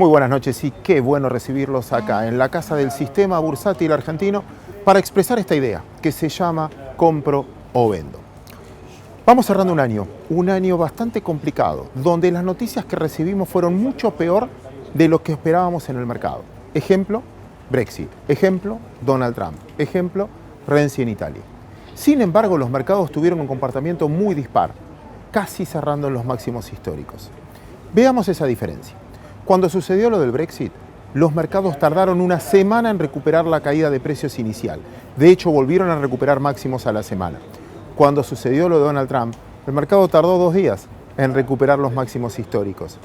Muy buenas noches y qué bueno recibirlos acá en la casa del sistema bursátil argentino para expresar esta idea que se llama compro o vendo. Vamos cerrando un año bastante complicado, donde las noticias que recibimos fueron mucho peor de lo que esperábamos en el mercado. Ejemplo, Brexit. Ejemplo, Donald Trump. Ejemplo, Renzi en Italia. Sin embargo, los mercados tuvieron un comportamiento muy dispar, casi cerrando en los máximos históricos. Veamos esa diferencia. Cuando sucedió lo del Brexit, los mercados tardaron una semana en recuperar la caída de precios inicial. De hecho, volvieron a recuperar máximos a la semana. Cuando sucedió lo de Donald Trump, el mercado tardó 2 días en recuperar los máximos históricos.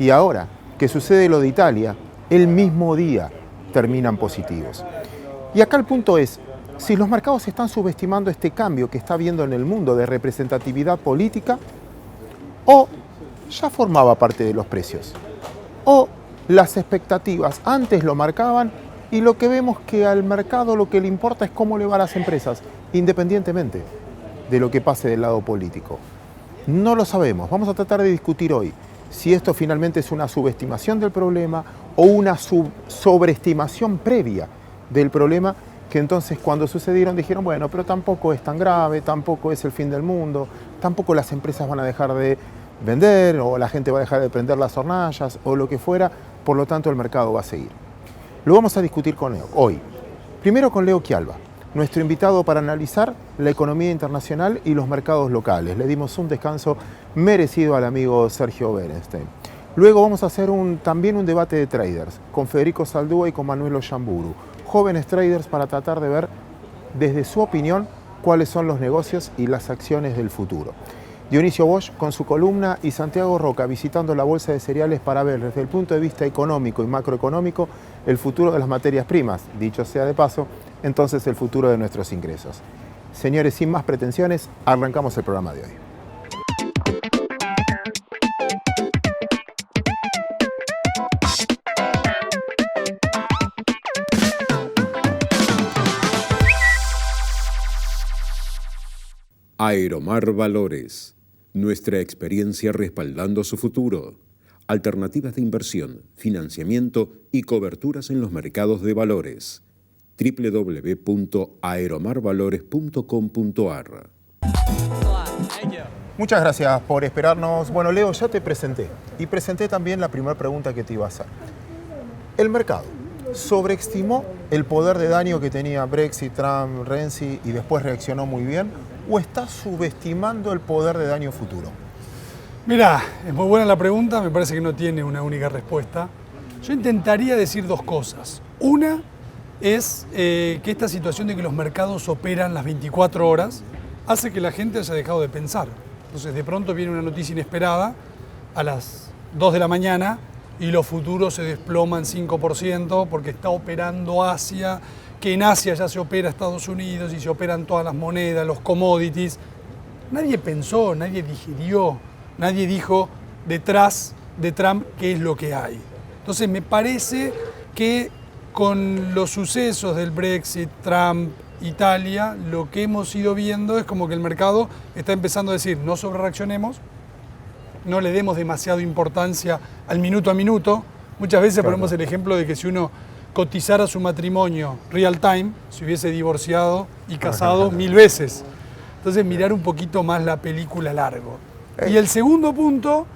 Y ahora que sucede lo de Italia, el mismo día terminan positivos. Y acá el punto es, si los mercados están subestimando este cambio que está habiendo en el mundo de representatividad política, o ya formaba parte de los precios, o las expectativas antes lo marcaban y lo que vemos que al mercado lo que le importa es cómo le va a las empresas, independientemente de lo que pase del lado político. No lo sabemos, vamos a tratar de discutir hoy si esto finalmente es una subestimación del problema o una sobreestimación previa del problema, que entonces cuando sucedieron dijeron, bueno, pero tampoco es tan grave, tampoco es el fin del mundo, tampoco las empresas van a dejar de vender o la gente va a dejar de prender las hornallas o lo que fuera, por lo tanto el mercado va a seguir. Lo vamos a discutir con Leo hoy. Primero con Leo Quialba, nuestro invitado para analizar la economía internacional y los mercados locales. Le dimos un descanso merecido al amigo Sergio Berenstein. Luego vamos a hacer también un debate de traders con Federico Saldúa y con Manuel Ollamburu, jóvenes traders para tratar de ver desde su opinión cuáles son los negocios y las acciones del futuro. Dionisio Bosch con su columna y Santiago Roca visitando la bolsa de cereales para ver desde el punto de vista económico y macroeconómico el futuro de las materias primas, dicho sea de paso, entonces el futuro de nuestros ingresos. Señores, sin más pretensiones, arrancamos el programa de hoy. Aeromar Valores. Nuestra experiencia respaldando su futuro. Alternativas de inversión, financiamiento y coberturas en los mercados de valores. www.aeromarvalores.com.ar. Muchas gracias por esperarnos. Bueno, Leo, ya te presenté y presenté también la primera pregunta que te iba a hacer. El mercado sobreestimó el poder de daño que tenía Brexit, Trump, Renzi y después reaccionó muy bien, ¿o está subestimando el poder de daño futuro? Mirá, es muy buena la pregunta, me parece que no tiene una única respuesta. Yo intentaría decir 2 cosas. Una es que esta situación de que los mercados operan las 24 horas hace que la gente haya dejado de pensar. Entonces de pronto viene una noticia inesperada a las 2 de la mañana y los futuros se desploman 5% porque está operando Asia, que en Asia ya se opera Estados Unidos y se operan todas las monedas, los commodities. Nadie pensó, nadie digirió, nadie dijo detrás de Trump qué es lo que hay. Entonces me parece que con los sucesos del Brexit, Trump, Italia, lo que hemos ido viendo es como que el mercado está empezando a decir no sobrereaccionemos, no le demos demasiada importancia al minuto a minuto. Muchas veces ponemos el ejemplo de que si uno cotizara su matrimonio real time, se hubiese divorciado y casado 1000 veces. Entonces mirar un poquito más la película largo. Y el segundo punto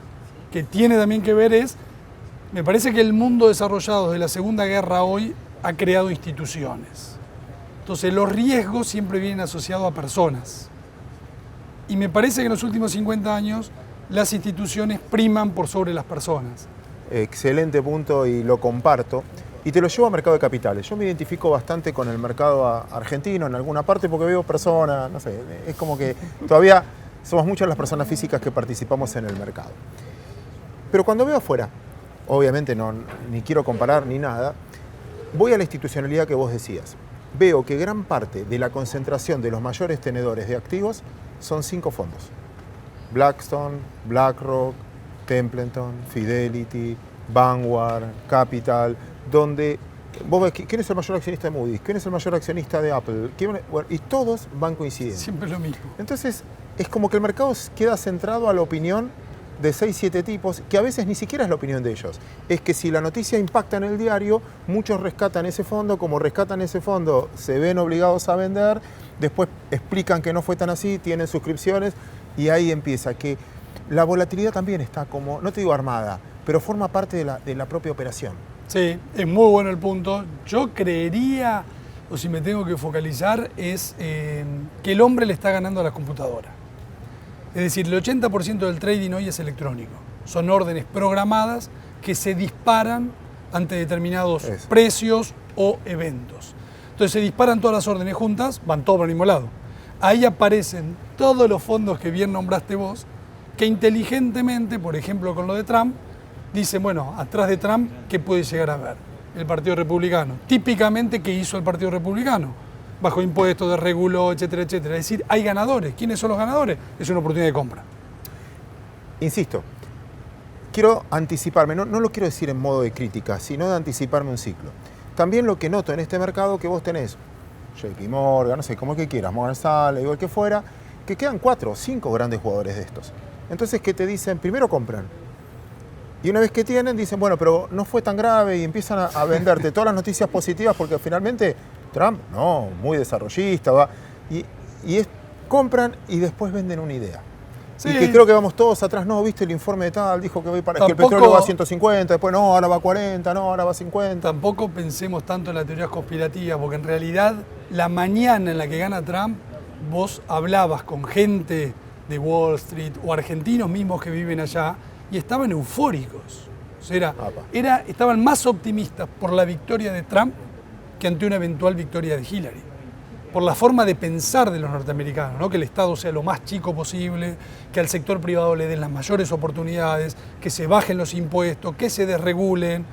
que tiene también que ver es, me parece que el mundo desarrollado de la Segunda Guerra hoy ha creado instituciones. Entonces los riesgos siempre vienen asociados a personas. Y me parece que en los últimos 50 años las instituciones priman por sobre las personas. Excelente punto y lo comparto. Y te lo llevo al mercado de capitales. Yo me identifico bastante con el mercado argentino en alguna parte porque veo personas, no sé, es como que todavía somos muchas las personas físicas que participamos en el mercado. Pero cuando veo afuera, obviamente ni quiero comparar ni nada, voy a la institucionalidad que vos decías. Veo que gran parte de la concentración de los mayores tenedores de activos son 5 fondos. Blackstone, BlackRock, Templeton, Fidelity, Vanguard, Capital, donde vos ves quién es el mayor accionista de Moody's, quién es el mayor accionista de Apple, y todos van coincidiendo. Siempre lo mismo. Entonces, es como que el mercado queda centrado a la opinión de 6, 7 tipos, que a veces ni siquiera es la opinión de ellos. Es que si la noticia impacta en el diario, muchos rescatan ese fondo, como rescatan ese fondo, se ven obligados a vender, después explican que no fue tan así, tienen suscripciones, y ahí empieza que la volatilidad también está como, no te digo armada, pero forma parte de la propia operación. Sí, es muy bueno el punto. Yo creería, o si me tengo que focalizar, es que el hombre le está ganando a la computadora. Es decir, el 80% del trading hoy es electrónico. Son órdenes programadas que se disparan ante determinados precios o eventos. Entonces se disparan todas las órdenes juntas, van todos por el mismo lado. Ahí aparecen todos los fondos que bien nombraste vos, que inteligentemente, por ejemplo con lo de Trump, dicen, bueno, atrás de Trump, ¿qué puede llegar a ver? El Partido Republicano. Típicamente, ¿qué hizo el Partido Republicano? Bajó impuestos, desreguló, etcétera, etcétera. Es decir, hay ganadores. ¿Quiénes son los ganadores? Es una oportunidad de compra. Insisto, quiero anticiparme, no lo quiero decir en modo de crítica, sino de anticiparme un ciclo. También lo que noto en este mercado que vos tenés, JP Morgan, no sé, como que quieras, Morgan Stanley, igual que fuera, que quedan 4 o 5 grandes jugadores de estos. Entonces, ¿qué te dicen? Primero compran. Y una vez que tienen, dicen, bueno, pero no fue tan grave, y empiezan a venderte todas las noticias positivas, porque finalmente Trump, no, muy desarrollista, va. Compran y después venden una idea. Sí. Y que creo que vamos todos atrás, no, viste el informe de tal, dijo que, que el petróleo va a 150, después no, ahora va a 40, no, ahora va a 50. Tampoco pensemos tanto en las teorías conspirativas, porque en realidad la mañana en la que gana Trump, vos hablabas con gente de Wall Street o argentinos mismos que viven allá y estaban eufóricos. O sea, estaban más optimistas por la victoria de Trump que ante una eventual victoria de Hillary. Por la forma de pensar de los norteamericanos, ¿no? Que el Estado sea lo más chico posible, que al sector privado le den las mayores oportunidades, que se bajen los impuestos, que se desregulen.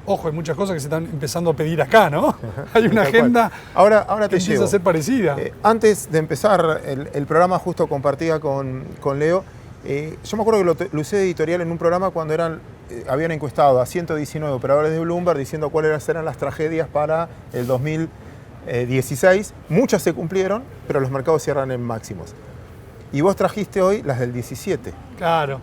Ojo, hay muchas cosas que se están empezando a pedir acá, ¿no? Hay una agenda ahora que empieza a ser parecida. Antes de empezar el programa, justo compartía con Leo, yo me acuerdo que lo usé de editorial en un programa cuando habían encuestado a 119 operadores de Bloomberg diciendo cuáles eran las tragedias para el 2016. Muchas se cumplieron, pero los mercados cierran en máximos. Y vos trajiste hoy las del 17. Claro.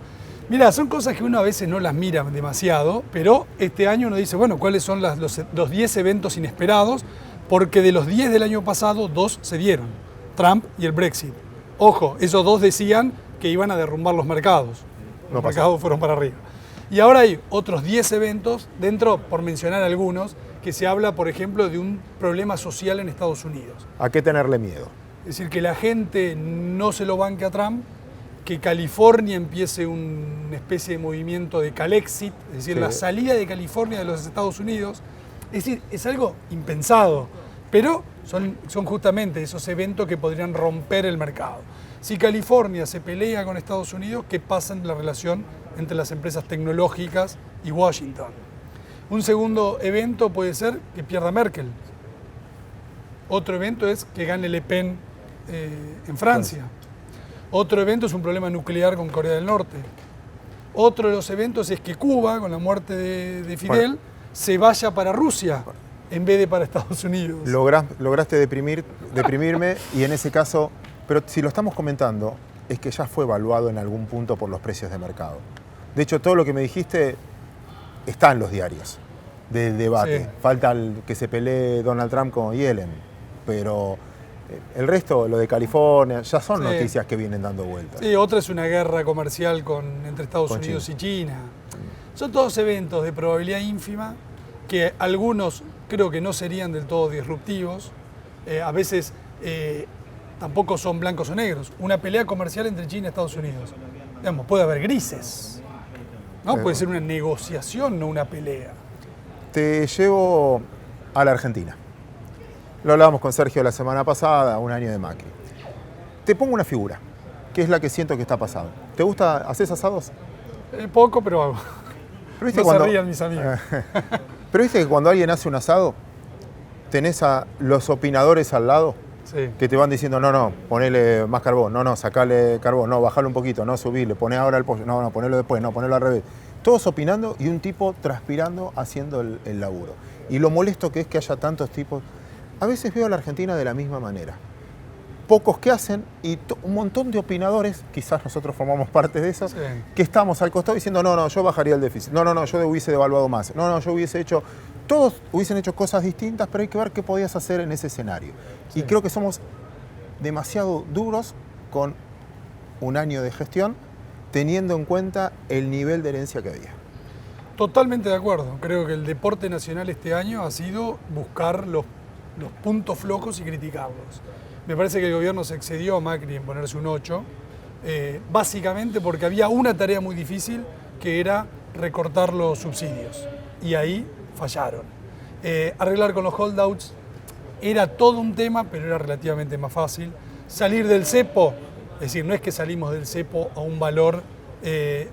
Mira, son cosas que uno a veces no las mira demasiado, pero este año uno dice, bueno, ¿cuáles son los 10 eventos inesperados? Porque de los 10 del año pasado, 2 se dieron, Trump y el Brexit. Ojo, esos 2 decían que iban a derrumbar los mercados. Los mercados fueron para arriba. Y ahora hay otros 10 eventos, dentro, por mencionar algunos, que se habla, por ejemplo, de un problema social en Estados Unidos. ¿A qué tenerle miedo? Es decir, que la gente no se lo banque a Trump, que California empiece una especie de movimiento de Calexit, es decir, la salida de California de los Estados Unidos. Es decir, es algo impensado, pero son justamente esos eventos que podrían romper el mercado. Si California se pelea con Estados Unidos, ¿qué pasa en la relación entre las empresas tecnológicas y Washington? Un segundo evento puede ser que pierda Merkel. Otro evento es que gane Le Pen en Francia. Otro evento es un problema nuclear con Corea del Norte. Otro de los eventos es que Cuba, con la muerte de Fidel, se vaya para Rusia en vez de para Estados Unidos. Lograste deprimirme y en ese caso, pero si lo estamos comentando, es que ya fue evaluado en algún punto por los precios de mercado. De hecho, todo lo que me dijiste está en los diarios del debate. Sí. Falta que se pelee Donald Trump con Yellen, pero el resto, lo de California, ya son noticias que vienen dando vueltas. Sí, otra es una guerra comercial entre Estados Unidos y China. Son todos eventos de probabilidad ínfima que algunos creo que no serían del todo disruptivos. A veces tampoco son blancos o negros. Una pelea comercial entre China y Estados Unidos. Digamos, puede haber grises, ¿no? Puede ser una negociación, no una pelea. Te llevo a la Argentina. Lo hablábamos con Sergio la semana pasada, un año de Macri. Te pongo una figura, que es la que siento que está pasando. ¿Te gusta? ¿Haces asados? Poco, pero hago. ¿Pero viste no se rían mis amigos. Pero viste que cuando alguien hace un asado, tenés a los opinadores al lado, que te van diciendo, no, ponele más carbón, no, sacale carbón, no, bajale un poquito, no, subirle, poné ahora el pollo, no, ponelo después, no, ponelo al revés. Todos opinando y un tipo transpirando haciendo el laburo. Y lo molesto que es que haya tantos tipos. A veces veo a la Argentina de la misma manera. pocos que hacen y un montón de opinadores, quizás nosotros formamos parte de esos, Sí. que estamos al costado diciendo, no, yo bajaría el déficit, no, yo hubiese devaluado más, no, yo hubiese hecho, todos hubiesen hecho cosas distintas, pero hay que ver qué podías hacer en ese escenario. Sí. Y creo que somos demasiado duros con un año de gestión, teniendo en cuenta el nivel de herencia que había. Totalmente de acuerdo. Creo que el deporte nacional este año ha sido buscar los puntos flojos y criticarlos. Me parece que el gobierno se excedió a Macri en ponerse un 8, básicamente porque había una tarea muy difícil que era recortar los subsidios. Y ahí fallaron. Arreglar con los holdouts era todo un tema, pero era relativamente más fácil. Salir del cepo, es decir, no es que salimos del cepo a un valor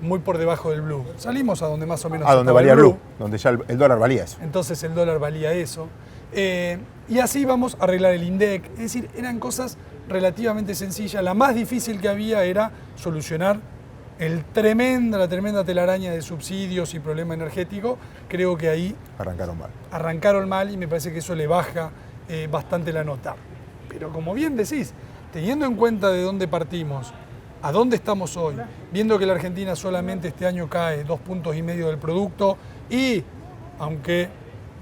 muy por debajo del blue. Salimos a donde más o menos A donde estaba valía el blue, donde ya el dólar valía eso. Entonces el dólar valía eso. Y así vamos a arreglar el INDEC. Es decir, eran cosas relativamente sencillas. La más difícil que había era solucionar la tremenda telaraña de subsidios y problema energético. Creo que ahí arrancaron mal y me parece que eso le baja bastante la nota. Pero como bien decís, teniendo en cuenta de dónde partimos, a dónde estamos hoy, viendo que la Argentina solamente este año cae 2,5 puntos del producto y, aunque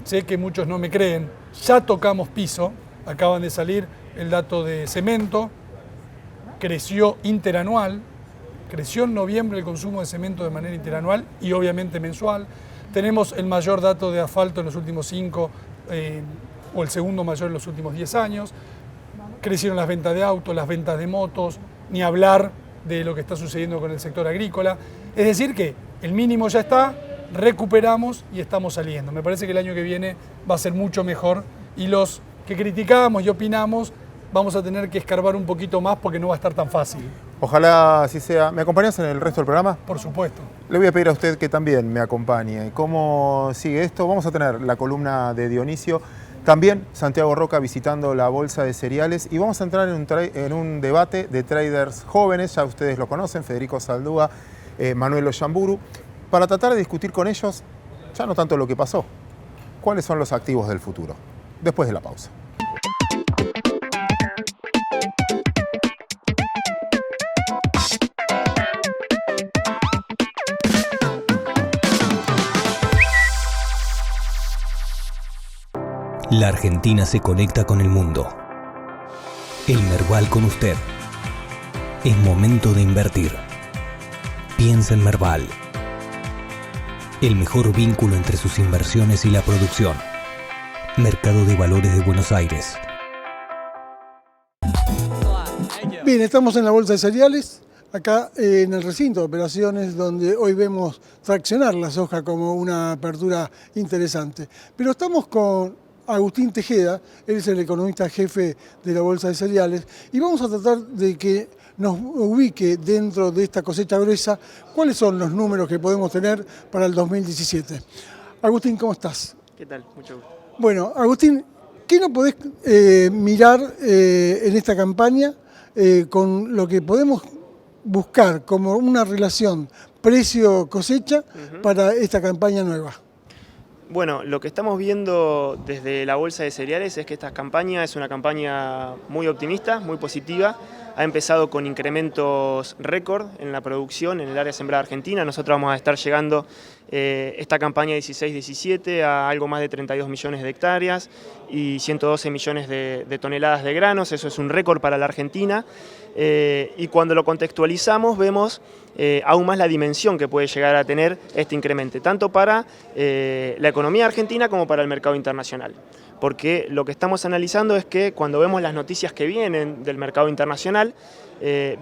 sé que muchos no me creen, ya tocamos piso, acaban de salir el dato de cemento, creció interanual, creció en noviembre el consumo de cemento de manera interanual y obviamente mensual. Tenemos el mayor dato de asfalto en los últimos 5, o el segundo mayor en los últimos 10 años. Crecieron las ventas de autos, las ventas de motos, ni hablar de lo que está sucediendo con el sector agrícola. Es decir que el mínimo ya está, recuperamos y estamos saliendo. Me parece que el año que viene va a ser mucho mejor y los que criticamos y opinamos vamos a tener que escarbar un poquito más porque no va a estar tan fácil. Ojalá así sea. ¿Me acompañas en el resto del programa? Por supuesto. Le voy a pedir a usted que también me acompañe. ¿Cómo sigue esto? Vamos a tener la columna de Dionisio, también Santiago Roca visitando la bolsa de cereales y vamos a entrar en un debate de traders jóvenes, ya ustedes lo conocen, Federico Saldúa, Manuel Ollamburu, para tratar de discutir con ellos ya no tanto lo que pasó, cuáles son los activos del futuro. Después de la pausa. La Argentina se conecta con el mundo. El Merval con usted. Es momento de invertir. Piensa en Merval. El mejor vínculo entre sus inversiones y la producción. Mercado de Valores de Buenos Aires. Bien, estamos en la bolsa de cereales, acá en el recinto de operaciones, donde hoy vemos traccionar la soja como una apertura interesante. Pero estamos con Agustín Tejeda, él es el economista jefe de la bolsa de cereales, y vamos a tratar de que nos ubique dentro de esta cosecha gruesa cuáles son los números que podemos tener para el 2017. Agustín, ¿cómo estás? ¿Qué tal? Mucho gusto. Bueno, Agustín, ¿qué nos podés mirar en esta campaña con lo que podemos buscar como una relación precio-cosecha para esta campaña nueva? Bueno, lo que estamos viendo desde la bolsa de cereales es que esta campaña es una campaña muy optimista, muy positiva. Ha empezado con incrementos récord en la producción en el área sembrada argentina. Nosotros vamos a estar llegando esta campaña 16-17 a algo más de 32 millones de hectáreas y 112 millones de toneladas de granos. Eso es un récord para la Argentina. Y cuando lo contextualizamos vemos aún más la dimensión que puede llegar a tener este incremento, tanto para la economía argentina como para el mercado internacional. Porque lo que estamos analizando es que cuando vemos las noticias que vienen del mercado internacional,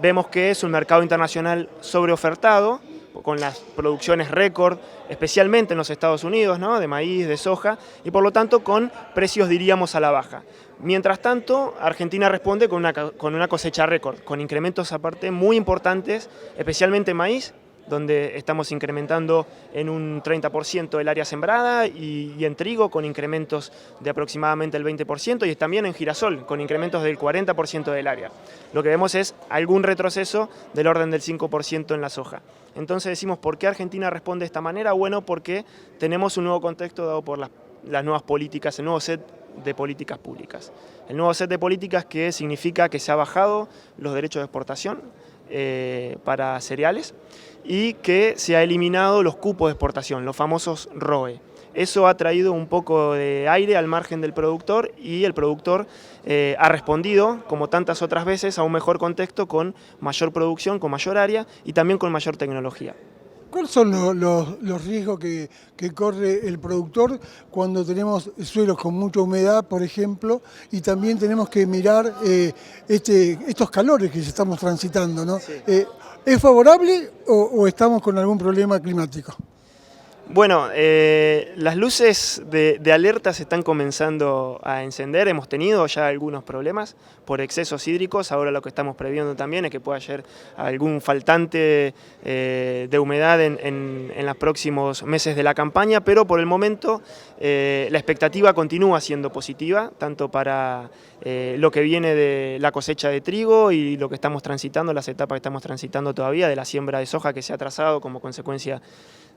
vemos que es un mercado internacional sobreofertado, con las producciones récord, especialmente en los Estados Unidos, ¿no?, de maíz, de soja, y por lo tanto con precios, diríamos, a la baja. Mientras tanto, Argentina responde con una cosecha récord, con incrementos aparte muy importantes, especialmente en maíz, donde estamos incrementando en un 30% el área sembrada y en trigo con incrementos de aproximadamente el 20% y también en girasol con incrementos del 40% del área. Lo que vemos es algún retroceso del orden del 5% en la soja. Entonces decimos, ¿por qué Argentina responde de esta manera? Bueno, porque tenemos un nuevo contexto dado por las nuevas políticas, el nuevo set de políticas públicas. El nuevo set de políticas que significa que se ha bajado los derechos de exportación para cereales y que se ha eliminado los cupos de exportación, los famosos ROE. Eso ha traído un poco de aire al margen del productor y el productor ha respondido, como tantas otras veces, a un mejor contexto con mayor producción, con mayor área y también con mayor tecnología. ¿Cuáles son los riesgos que corre el productor cuando tenemos suelos con mucha humedad, por ejemplo, y también tenemos que mirar estos calores que estamos transitando, ¿no? Sí. ¿Es favorable o estamos con algún problema climático? Bueno, las luces de alerta se están comenzando a encender. Hemos tenido ya algunos problemas por excesos hídricos. Ahora lo que estamos previendo también es que pueda haber algún faltante de humedad en los próximos meses de la campaña, pero por el momento la expectativa continúa siendo positiva, tanto para lo que viene de la cosecha de trigo y lo que estamos transitando, las etapas que estamos transitando todavía de la siembra de soja que se ha atrasado como consecuencia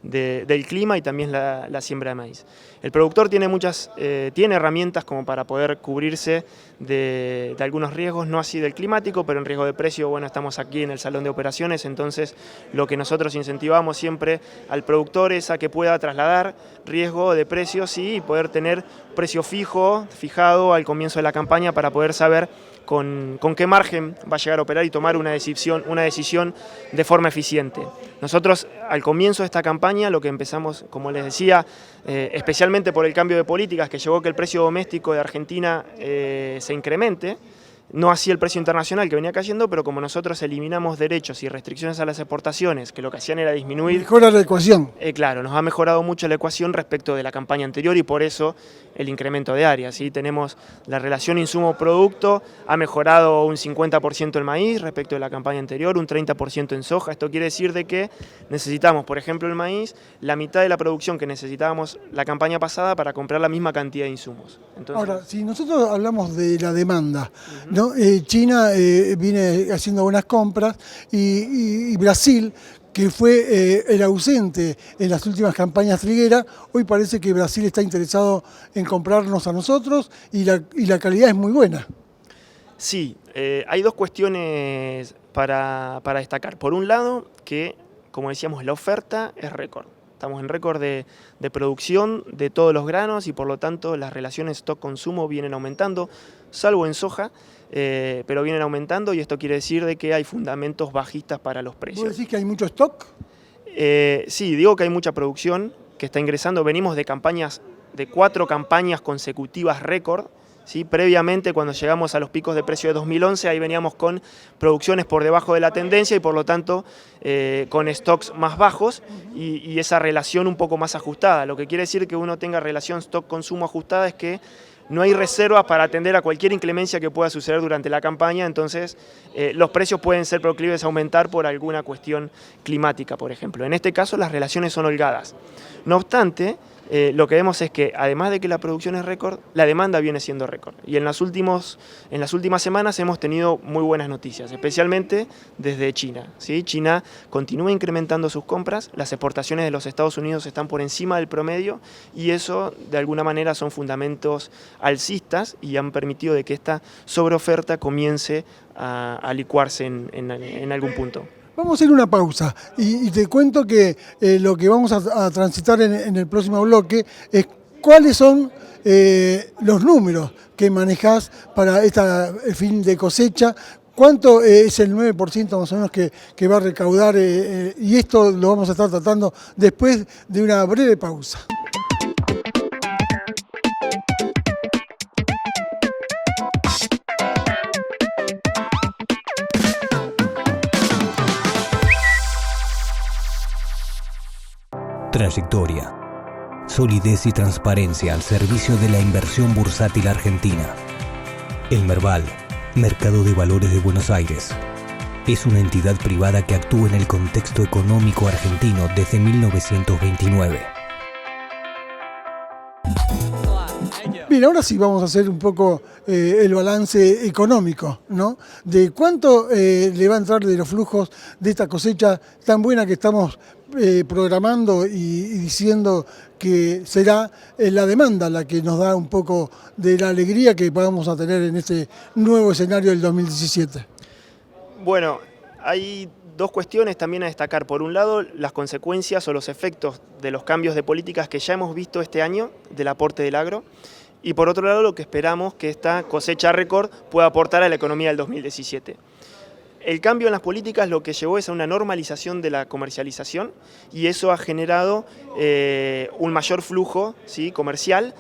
del clima y también la siembra de maíz. El productor tiene tiene herramientas como para poder cubrirse de algunos riesgos, no así del climático, pero en riesgo de precio, bueno, estamos aquí en el salón de operaciones, entonces lo que nosotros incentivamos siempre al productor es a que pueda trasladar riesgo de precios y poder tener precio fijado al comienzo de la campaña para poder saber con qué margen va a llegar a operar y tomar una decisión de forma eficiente. Nosotros al comienzo de esta campaña lo que empezamos, como les decía, especialmente por el cambio de políticas que llevó a que el precio doméstico de Argentina se incremente, no así el precio internacional que venía cayendo, pero como nosotros eliminamos derechos y restricciones a las exportaciones, que lo que hacían era disminuir... Mejora la ecuación. Claro, nos ha mejorado mucho la ecuación respecto de la campaña anterior y por eso el incremento de área. ¿Sí? Tenemos la relación insumo-producto, ha mejorado un 50% el maíz respecto de la campaña anterior, un 30% en soja. Esto quiere decir de que necesitamos, por ejemplo, el maíz, la mitad de la producción que necesitábamos la campaña pasada para comprar la misma cantidad de insumos. Entonces, ahora, si nosotros hablamos de la demanda, ¿no? China viene haciendo buenas compras y Brasil, que fue el ausente en las últimas campañas trigueras, hoy parece que Brasil está interesado en comprarnos a nosotros y la calidad es muy buena. Sí, hay dos cuestiones para destacar. Por un lado, que, como decíamos, la oferta es récord. Estamos en récord de producción de todos los granos y por lo tanto las relaciones stock-consumo vienen aumentando, salvo en soja, pero vienen aumentando y esto quiere decir de que hay fundamentos bajistas para los precios. ¿Vos decís que hay mucho stock? Sí, digo que hay mucha producción que está ingresando. Venimos de 4 campañas consecutivas récord. ¿Sí? Previamente, cuando llegamos a los picos de precio de 2011, ahí veníamos con producciones por debajo de la tendencia y por lo tanto con stocks más bajos y esa relación un poco más ajustada. Lo que quiere decir que uno tenga relación stock-consumo ajustada es que no hay reservas para atender a cualquier inclemencia que pueda suceder durante la campaña, entonces los precios pueden ser proclives a aumentar por alguna cuestión climática, por ejemplo. En este caso las relaciones son holgadas. No obstante, lo que vemos es que además de que la producción es récord, la demanda viene siendo récord. Y en las últimas semanas hemos tenido muy buenas noticias, especialmente desde China. ¿Sí? China continúa incrementando sus compras, las exportaciones de los Estados Unidos están por encima del promedio y eso de alguna manera son fundamentos alcistas y han permitido de que esta sobreoferta comience a licuarse en algún punto. Vamos a hacer una pausa y te cuento que lo que vamos a transitar en el próximo bloque es cuáles son los números que manejás para este fin de cosecha, cuánto es el 9% más o menos que va a recaudar y esto lo vamos a estar tratando después de una breve pausa. Trayectoria, solidez y transparencia al servicio de la inversión bursátil argentina. El Merval, Mercado de Valores de Buenos Aires, es una entidad privada que actúa en el contexto económico argentino desde 1929. Bien, ahora sí vamos a hacer un poco el balance económico, ¿no? De cuánto le va a entrar de los flujos de esta cosecha tan buena que estamos programando y diciendo que será la demanda la que nos da un poco de la alegría que vamos a tener en este nuevo escenario del 2017. Bueno, hay dos cuestiones también a destacar. Por un lado, las consecuencias o los efectos de los cambios de políticas que ya hemos visto este año del aporte del agro. Y por otro lado, lo que esperamos que esta cosecha récord pueda aportar a la economía del 2017. El cambio en las políticas lo que llevó es a una normalización de la comercialización y eso ha generado un mayor flujo, ¿sí?, comercial.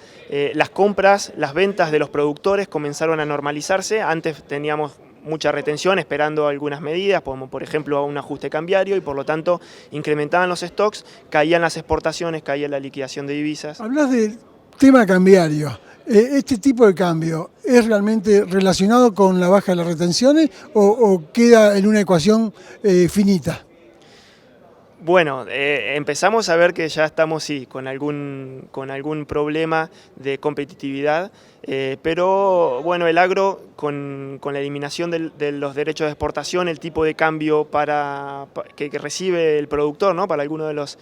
Las compras, las ventas de los productores comenzaron a normalizarse. Antes teníamos mucha retención esperando algunas medidas, como por ejemplo un ajuste cambiario, y por lo tanto incrementaban los stocks, caían las exportaciones, caía la liquidación de divisas. Hablas del tema cambiario. ¿Este tipo de cambio es realmente relacionado con la baja de las retenciones o queda en una ecuación finita? Bueno, empezamos a ver que ya estamos, sí, con algún problema de competitividad, pero bueno, el agro, con la eliminación de los derechos de exportación, el tipo de cambio que recibe el productor, ¿no?, para alguno de los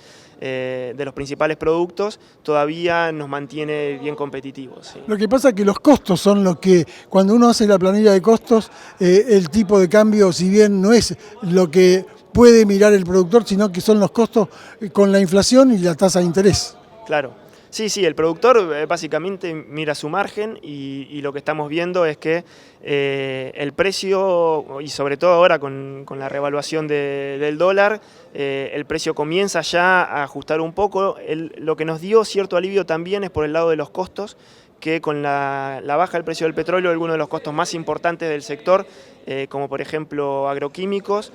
principales productos, todavía nos mantiene bien competitivos. Sí. Lo que pasa es que los costos son los que, cuando uno hace la planilla de costos, el tipo de cambio, si bien no es lo que puede mirar el productor, sino que son los costos con la inflación y la tasa de interés. Claro. Sí, el productor básicamente mira su margen y lo que estamos viendo es que el precio, y sobre todo ahora con la revaluación del dólar, el precio comienza ya a ajustar un poco. Lo que nos dio cierto alivio también es por el lado de los costos, que con la baja del precio del petróleo, algunos de los costos más importantes del sector, como por ejemplo agroquímicos,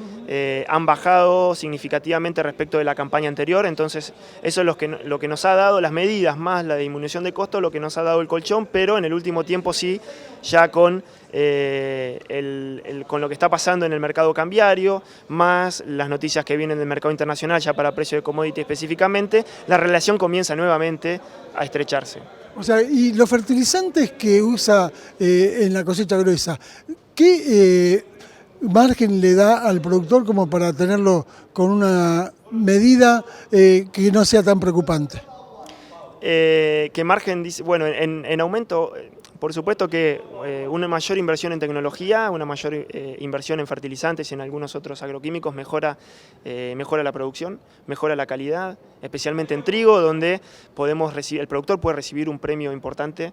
han bajado significativamente respecto de la campaña anterior. Entonces eso es lo que nos ha dado, las medidas más la disminución de costos, lo que nos ha dado el colchón, pero en el último tiempo sí, ya con lo que está pasando en el mercado cambiario, más las noticias que vienen del mercado internacional ya para precio de commodity específicamente, la relación comienza nuevamente a estrecharse. O sea, y los fertilizantes que usa en la cosecha gruesa, ¿qué margen le da al productor como para tenerlo con una medida que no sea tan preocupante? ¿Qué margen dice? Bueno, en aumento, por supuesto que una mayor inversión en tecnología, una mayor inversión en fertilizantes y en algunos otros agroquímicos mejora la producción, mejora la calidad, especialmente en trigo, donde el productor puede recibir un premio importante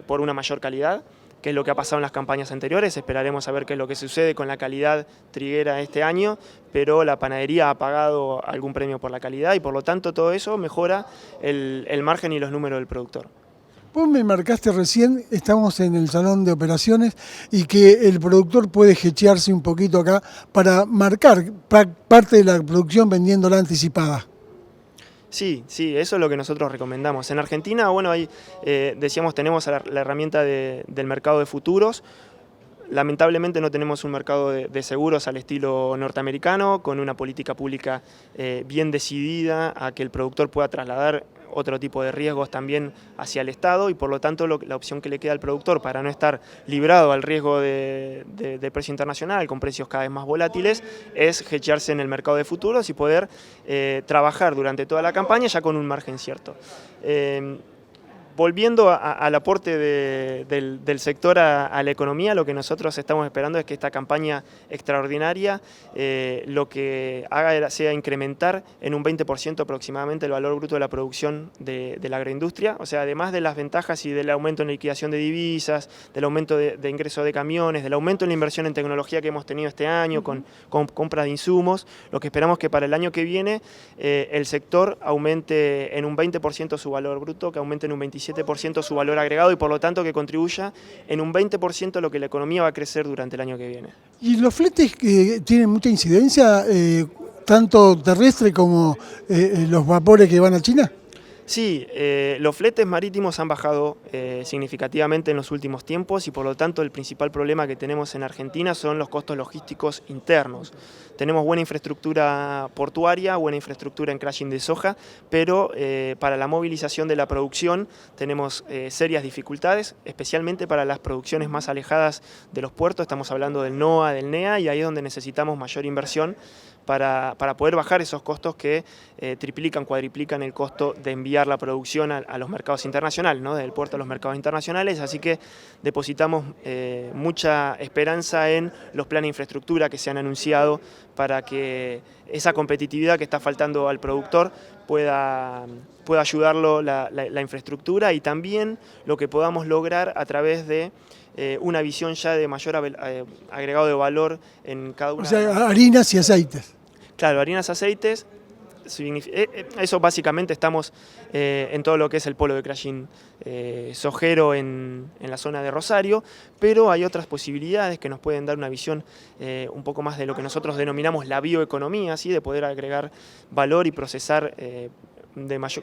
por una mayor calidad, que es lo que ha pasado en las campañas anteriores. Esperaremos a ver qué es lo que sucede con la calidad triguera este año, pero la panadería ha pagado algún premio por la calidad y por lo tanto todo eso mejora el margen y los números del productor. Vos me marcaste recién, estamos en el salón de operaciones, y que el productor puede hedgearse un poquito acá para marcar parte de la producción vendiéndola anticipada. Sí, eso es lo que nosotros recomendamos. En Argentina, bueno, decíamos, tenemos la herramienta del mercado de futuros. Lamentablemente no tenemos un mercado de seguros al estilo norteamericano, con una política pública bien decidida a que el productor pueda trasladar otro tipo de riesgos también hacia el Estado, y por lo tanto la opción que le queda al productor para no estar librado al riesgo de precio internacional con precios cada vez más volátiles es hedgearse en el mercado de futuros y poder trabajar durante toda la campaña ya con un margen cierto. Volviendo al aporte del sector a la economía, lo que nosotros estamos esperando es que esta campaña extraordinaria lo que haga sea incrementar en un 20% aproximadamente el valor bruto de la producción de la agroindustria. O sea, además de las ventajas y del aumento en la liquidación de divisas, del aumento de ingreso de camiones, del aumento en la inversión en tecnología que hemos tenido este año con compras de insumos, lo que esperamos que para el año que viene el sector aumente en un 20% su valor bruto, que aumente en un 27% su valor agregado y por lo tanto que contribuya en un 20% a lo que la economía va a crecer durante el año que viene. ¿Y los fletes que tienen mucha incidencia, tanto terrestre como los vapores que van a China? Sí, los fletes marítimos han bajado significativamente en los últimos tiempos y por lo tanto el principal problema que tenemos en Argentina son los costos logísticos internos. Tenemos buena infraestructura portuaria, buena infraestructura en crushing de soja, pero para la movilización de la producción tenemos serias dificultades, especialmente para las producciones más alejadas de los puertos. Estamos hablando del NOA, del NEA, y ahí es donde necesitamos mayor inversión para poder bajar esos costos que triplican, cuadriplican el costo de enviar la producción a los mercados internacionales, ¿no? Del puerto a los mercados internacionales, así que depositamos mucha esperanza en los planes de infraestructura que se han anunciado para que esa competitividad que está faltando al productor pueda ayudarlo la infraestructura, y también lo que podamos lograr a través de una visión ya de mayor agregado de valor en cada una. O sea, harinas y aceites. Claro, harinas, aceites. Eso básicamente estamos en todo lo que es el polo de crushing sojero en la zona de Rosario, pero hay otras posibilidades que nos pueden dar una visión un poco más de lo que nosotros denominamos la bioeconomía, ¿sí? De poder agregar valor y procesar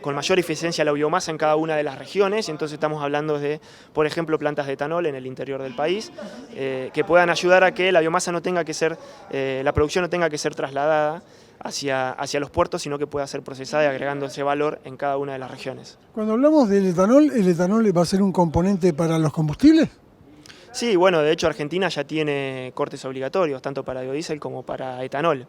con mayor eficiencia la biomasa en cada una de las regiones. Entonces estamos hablando de, por ejemplo, plantas de etanol en el interior del país, que puedan ayudar a que la biomasa no tenga que ser, la producción no tenga que ser trasladada hacia los puertos, sino que pueda ser procesada y agregando ese valor en cada una de las regiones. Cuando hablamos del etanol, ¿el etanol va a ser un componente para los combustibles? Sí, bueno, de hecho Argentina ya tiene cortes obligatorios, tanto para biodiesel como para etanol.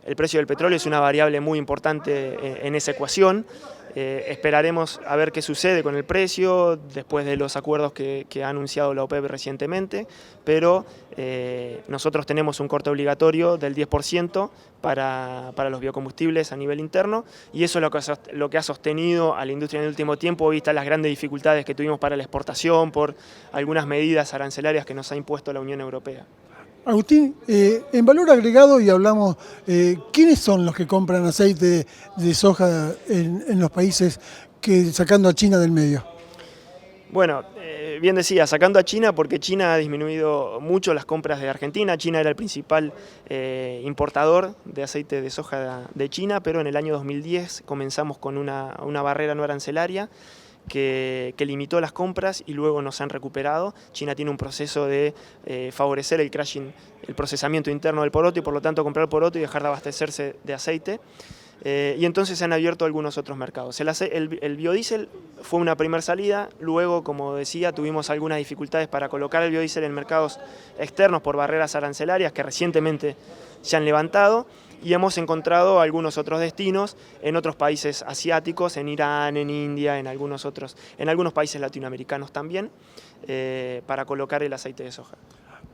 El precio del petróleo es una variable muy importante en esa ecuación. Esperaremos a ver qué sucede con el precio después de los acuerdos que ha anunciado la OPEP recientemente, pero nosotros tenemos un corte obligatorio del 10% para los biocombustibles a nivel interno, y eso es lo que ha sostenido a la industria en el último tiempo, vistas las grandes dificultades que tuvimos para la exportación por algunas medidas arancelarias que nos ha impuesto la Unión Europea. Agustín, en valor agregado, y hablamos, ¿quiénes son los que compran aceite de soja en los países sacando a China del medio? Bueno, bien decía, sacando a China, porque China ha disminuido mucho las compras de Argentina. China era el principal importador de aceite de soja de China, pero en el año 2010 comenzamos con una barrera no arancelaria que limitó las compras y luego nos han recuperado. China tiene un proceso de favorecer el crushing, el procesamiento interno del poroto, y por lo tanto comprar poroto y dejar de abastecerse de aceite. Y entonces se han abierto algunos otros mercados. El biodiesel fue una primera salida, luego, como decía, tuvimos algunas dificultades para colocar el biodiesel en mercados externos por barreras arancelarias que recientemente se han levantado, y hemos encontrado algunos otros destinos en otros países asiáticos, en Irán, en India, en algunos países latinoamericanos también, para colocar el aceite de soja.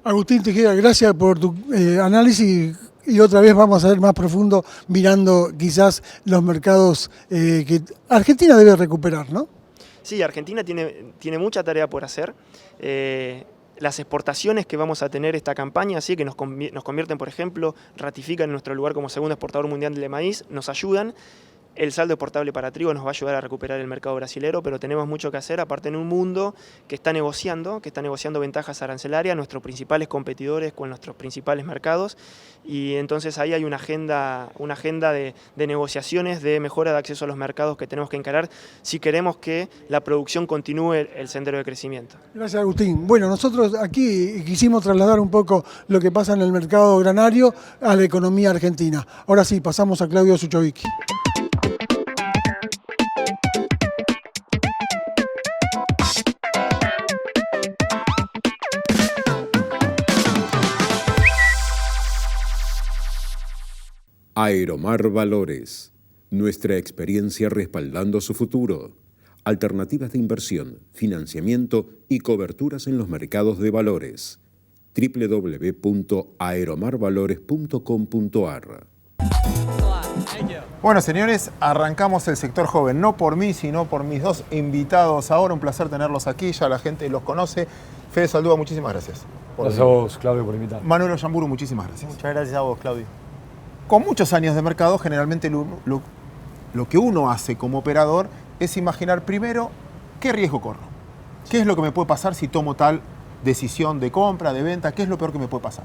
Agustín Tejeda, gracias por tu análisis, y otra vez vamos a ver más profundo mirando quizás los mercados que Argentina debe recuperar, ¿no? Sí, Argentina tiene mucha tarea por hacer. Las exportaciones que vamos a tener esta campaña, sí, que nos convierten, por ejemplo, ratifican nuestro lugar como segundo exportador mundial de maíz, nos ayudan. El saldo exportable para trigo nos va a ayudar a recuperar el mercado brasilero, pero tenemos mucho que hacer, aparte en un mundo que está negociando ventajas arancelarias, nuestros principales competidores con nuestros principales mercados, y entonces ahí hay una agenda de negociaciones, de mejora de acceso a los mercados que tenemos que encarar si queremos que la producción continúe el sendero de crecimiento. Gracias, Agustín. Bueno, nosotros aquí quisimos trasladar un poco lo que pasa en el mercado granario a la economía argentina. Ahora sí, pasamos a Claudio Suchovicki. Aeromar Valores, nuestra experiencia respaldando su futuro. Alternativas de inversión, financiamiento y coberturas en los mercados de valores. www.aeromarvalores.com.ar. Bueno, señores, arrancamos el sector joven, no por mí, sino por mis dos invitados ahora. Un placer tenerlos aquí, ya la gente los conoce. Fede Saldúa, muchísimas gracias. Gracias a vos, Claudio, por invitarme. Manuel Ollamburu, muchísimas gracias. Muchas gracias a vos, Claudio. Con muchos años de mercado, generalmente lo que uno hace como operador es imaginar primero qué riesgo corro, qué es lo que me puede pasar si tomo tal decisión de compra, de venta, qué es lo peor que me puede pasar.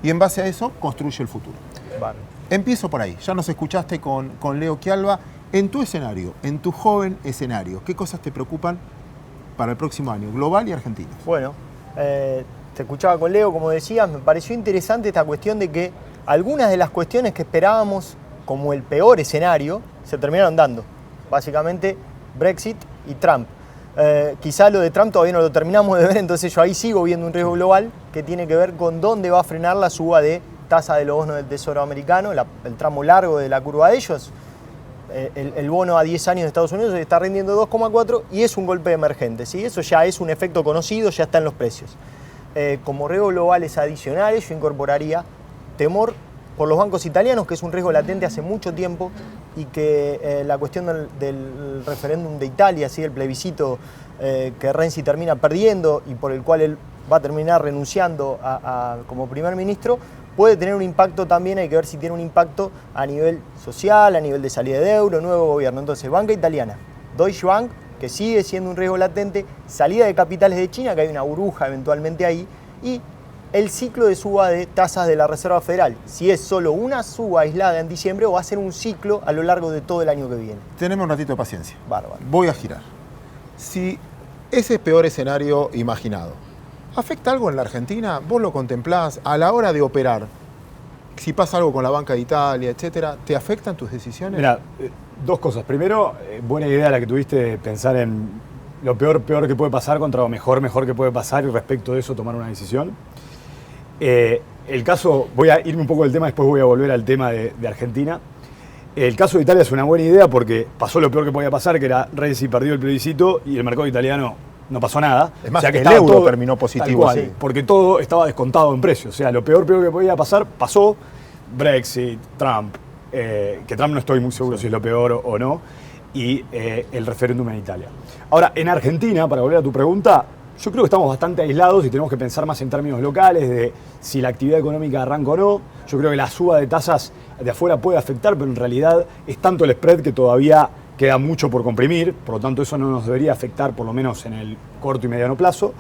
Y en base a eso construye el futuro. Vale. Empiezo por ahí. Ya nos escuchaste con Leo Quialba. En tu escenario, en tu joven escenario, ¿qué cosas te preocupan para el próximo año, global y argentino? Bueno, te escuchaba con Leo, como decías, me pareció interesante esta cuestión de que algunas de las cuestiones que esperábamos como el peor escenario se terminaron dando. Básicamente Brexit y Trump. Quizá lo de Trump todavía no lo terminamos de ver, entonces yo ahí sigo viendo un riesgo global que tiene que ver con dónde va a frenar la suba de tasa de los bonos del Tesoro americano, el tramo largo de la curva de ellos. El bono a 10 años de Estados Unidos está rindiendo 2,4 y es un golpe emergente, ¿sí? Eso ya es un efecto conocido, ya está en los precios. Como riesgo globales adicionales yo incorporaría temor por los bancos italianos, que es un riesgo latente hace mucho tiempo, y que la cuestión del referéndum de Italia, ¿sí? El plebiscito que Renzi termina perdiendo y por el cual él va a terminar renunciando como primer ministro, puede tener un impacto también. Hay que ver si tiene un impacto a nivel social, a nivel de salida de euro, nuevo gobierno. Entonces, banca italiana, Deutsche Bank, que sigue siendo un riesgo latente, salida de capitales de China, que hay una burbuja eventualmente ahí, y el ciclo de suba de tasas de la Reserva Federal. Si es solo una suba aislada en diciembre o va a ser un ciclo a lo largo de todo el año que viene. Tenemos un ratito de paciencia. Bárbaro. Voy a girar. Si ese peor escenario imaginado ¿afecta algo en la Argentina? ¿Vos lo contemplás a la hora de operar? Si pasa algo con la Banca de Italia, etcétera, ¿te afectan tus decisiones? Mira, dos cosas. Primero, buena idea la que tuviste de pensar en lo peor que puede pasar contra lo mejor que puede pasar y respecto de eso tomar una decisión. El caso, voy a irme un poco del tema, después voy a volver al tema de Argentina. El caso de Italia es una buena idea porque pasó lo peor que podía pasar, que era Renzi perdió el plebiscito y el mercado italiano no pasó nada. Es más, o sea que el euro terminó positivo. Cual, sí. Porque todo estaba descontado en precios. O sea, lo peor que podía pasar, pasó. Brexit, Trump, que Trump no estoy muy seguro si es lo peor o no, y el referéndum en Italia. Ahora, en Argentina, para volver a tu pregunta, yo creo que estamos bastante aislados y tenemos que pensar más en términos locales de si la actividad económica arranca o no. Yo creo que la suba de tasas de afuera puede afectar, pero en realidad es tanto el spread que todavía queda mucho por comprimir, por lo tanto eso no nos debería afectar por lo menos en el corto y mediano plazo.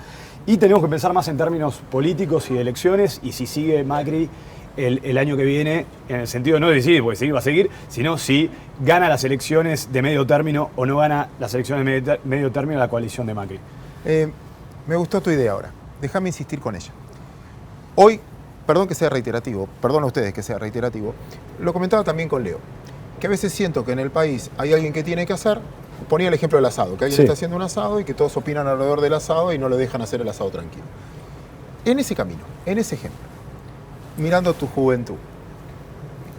Y tenemos que pensar más en términos políticos y de elecciones, y si sigue Macri el año que viene, en el sentido no de decir, porque seguir va a seguir, sino si gana las elecciones de medio término o no gana las elecciones de medio término la coalición de Macri. Me gustó tu idea ahora, déjame insistir con ella. Hoy, perdón que sea reiterativo, perdón a ustedes que sea reiterativo, lo comentaba también con Leo, que a veces siento que en el país hay alguien que tiene que hacer, ponía el ejemplo del asado, que alguien está haciendo un asado y que todos opinan alrededor del asado y no le dejan hacer el asado tranquilo. En ese camino, en ese ejemplo, mirando tu juventud,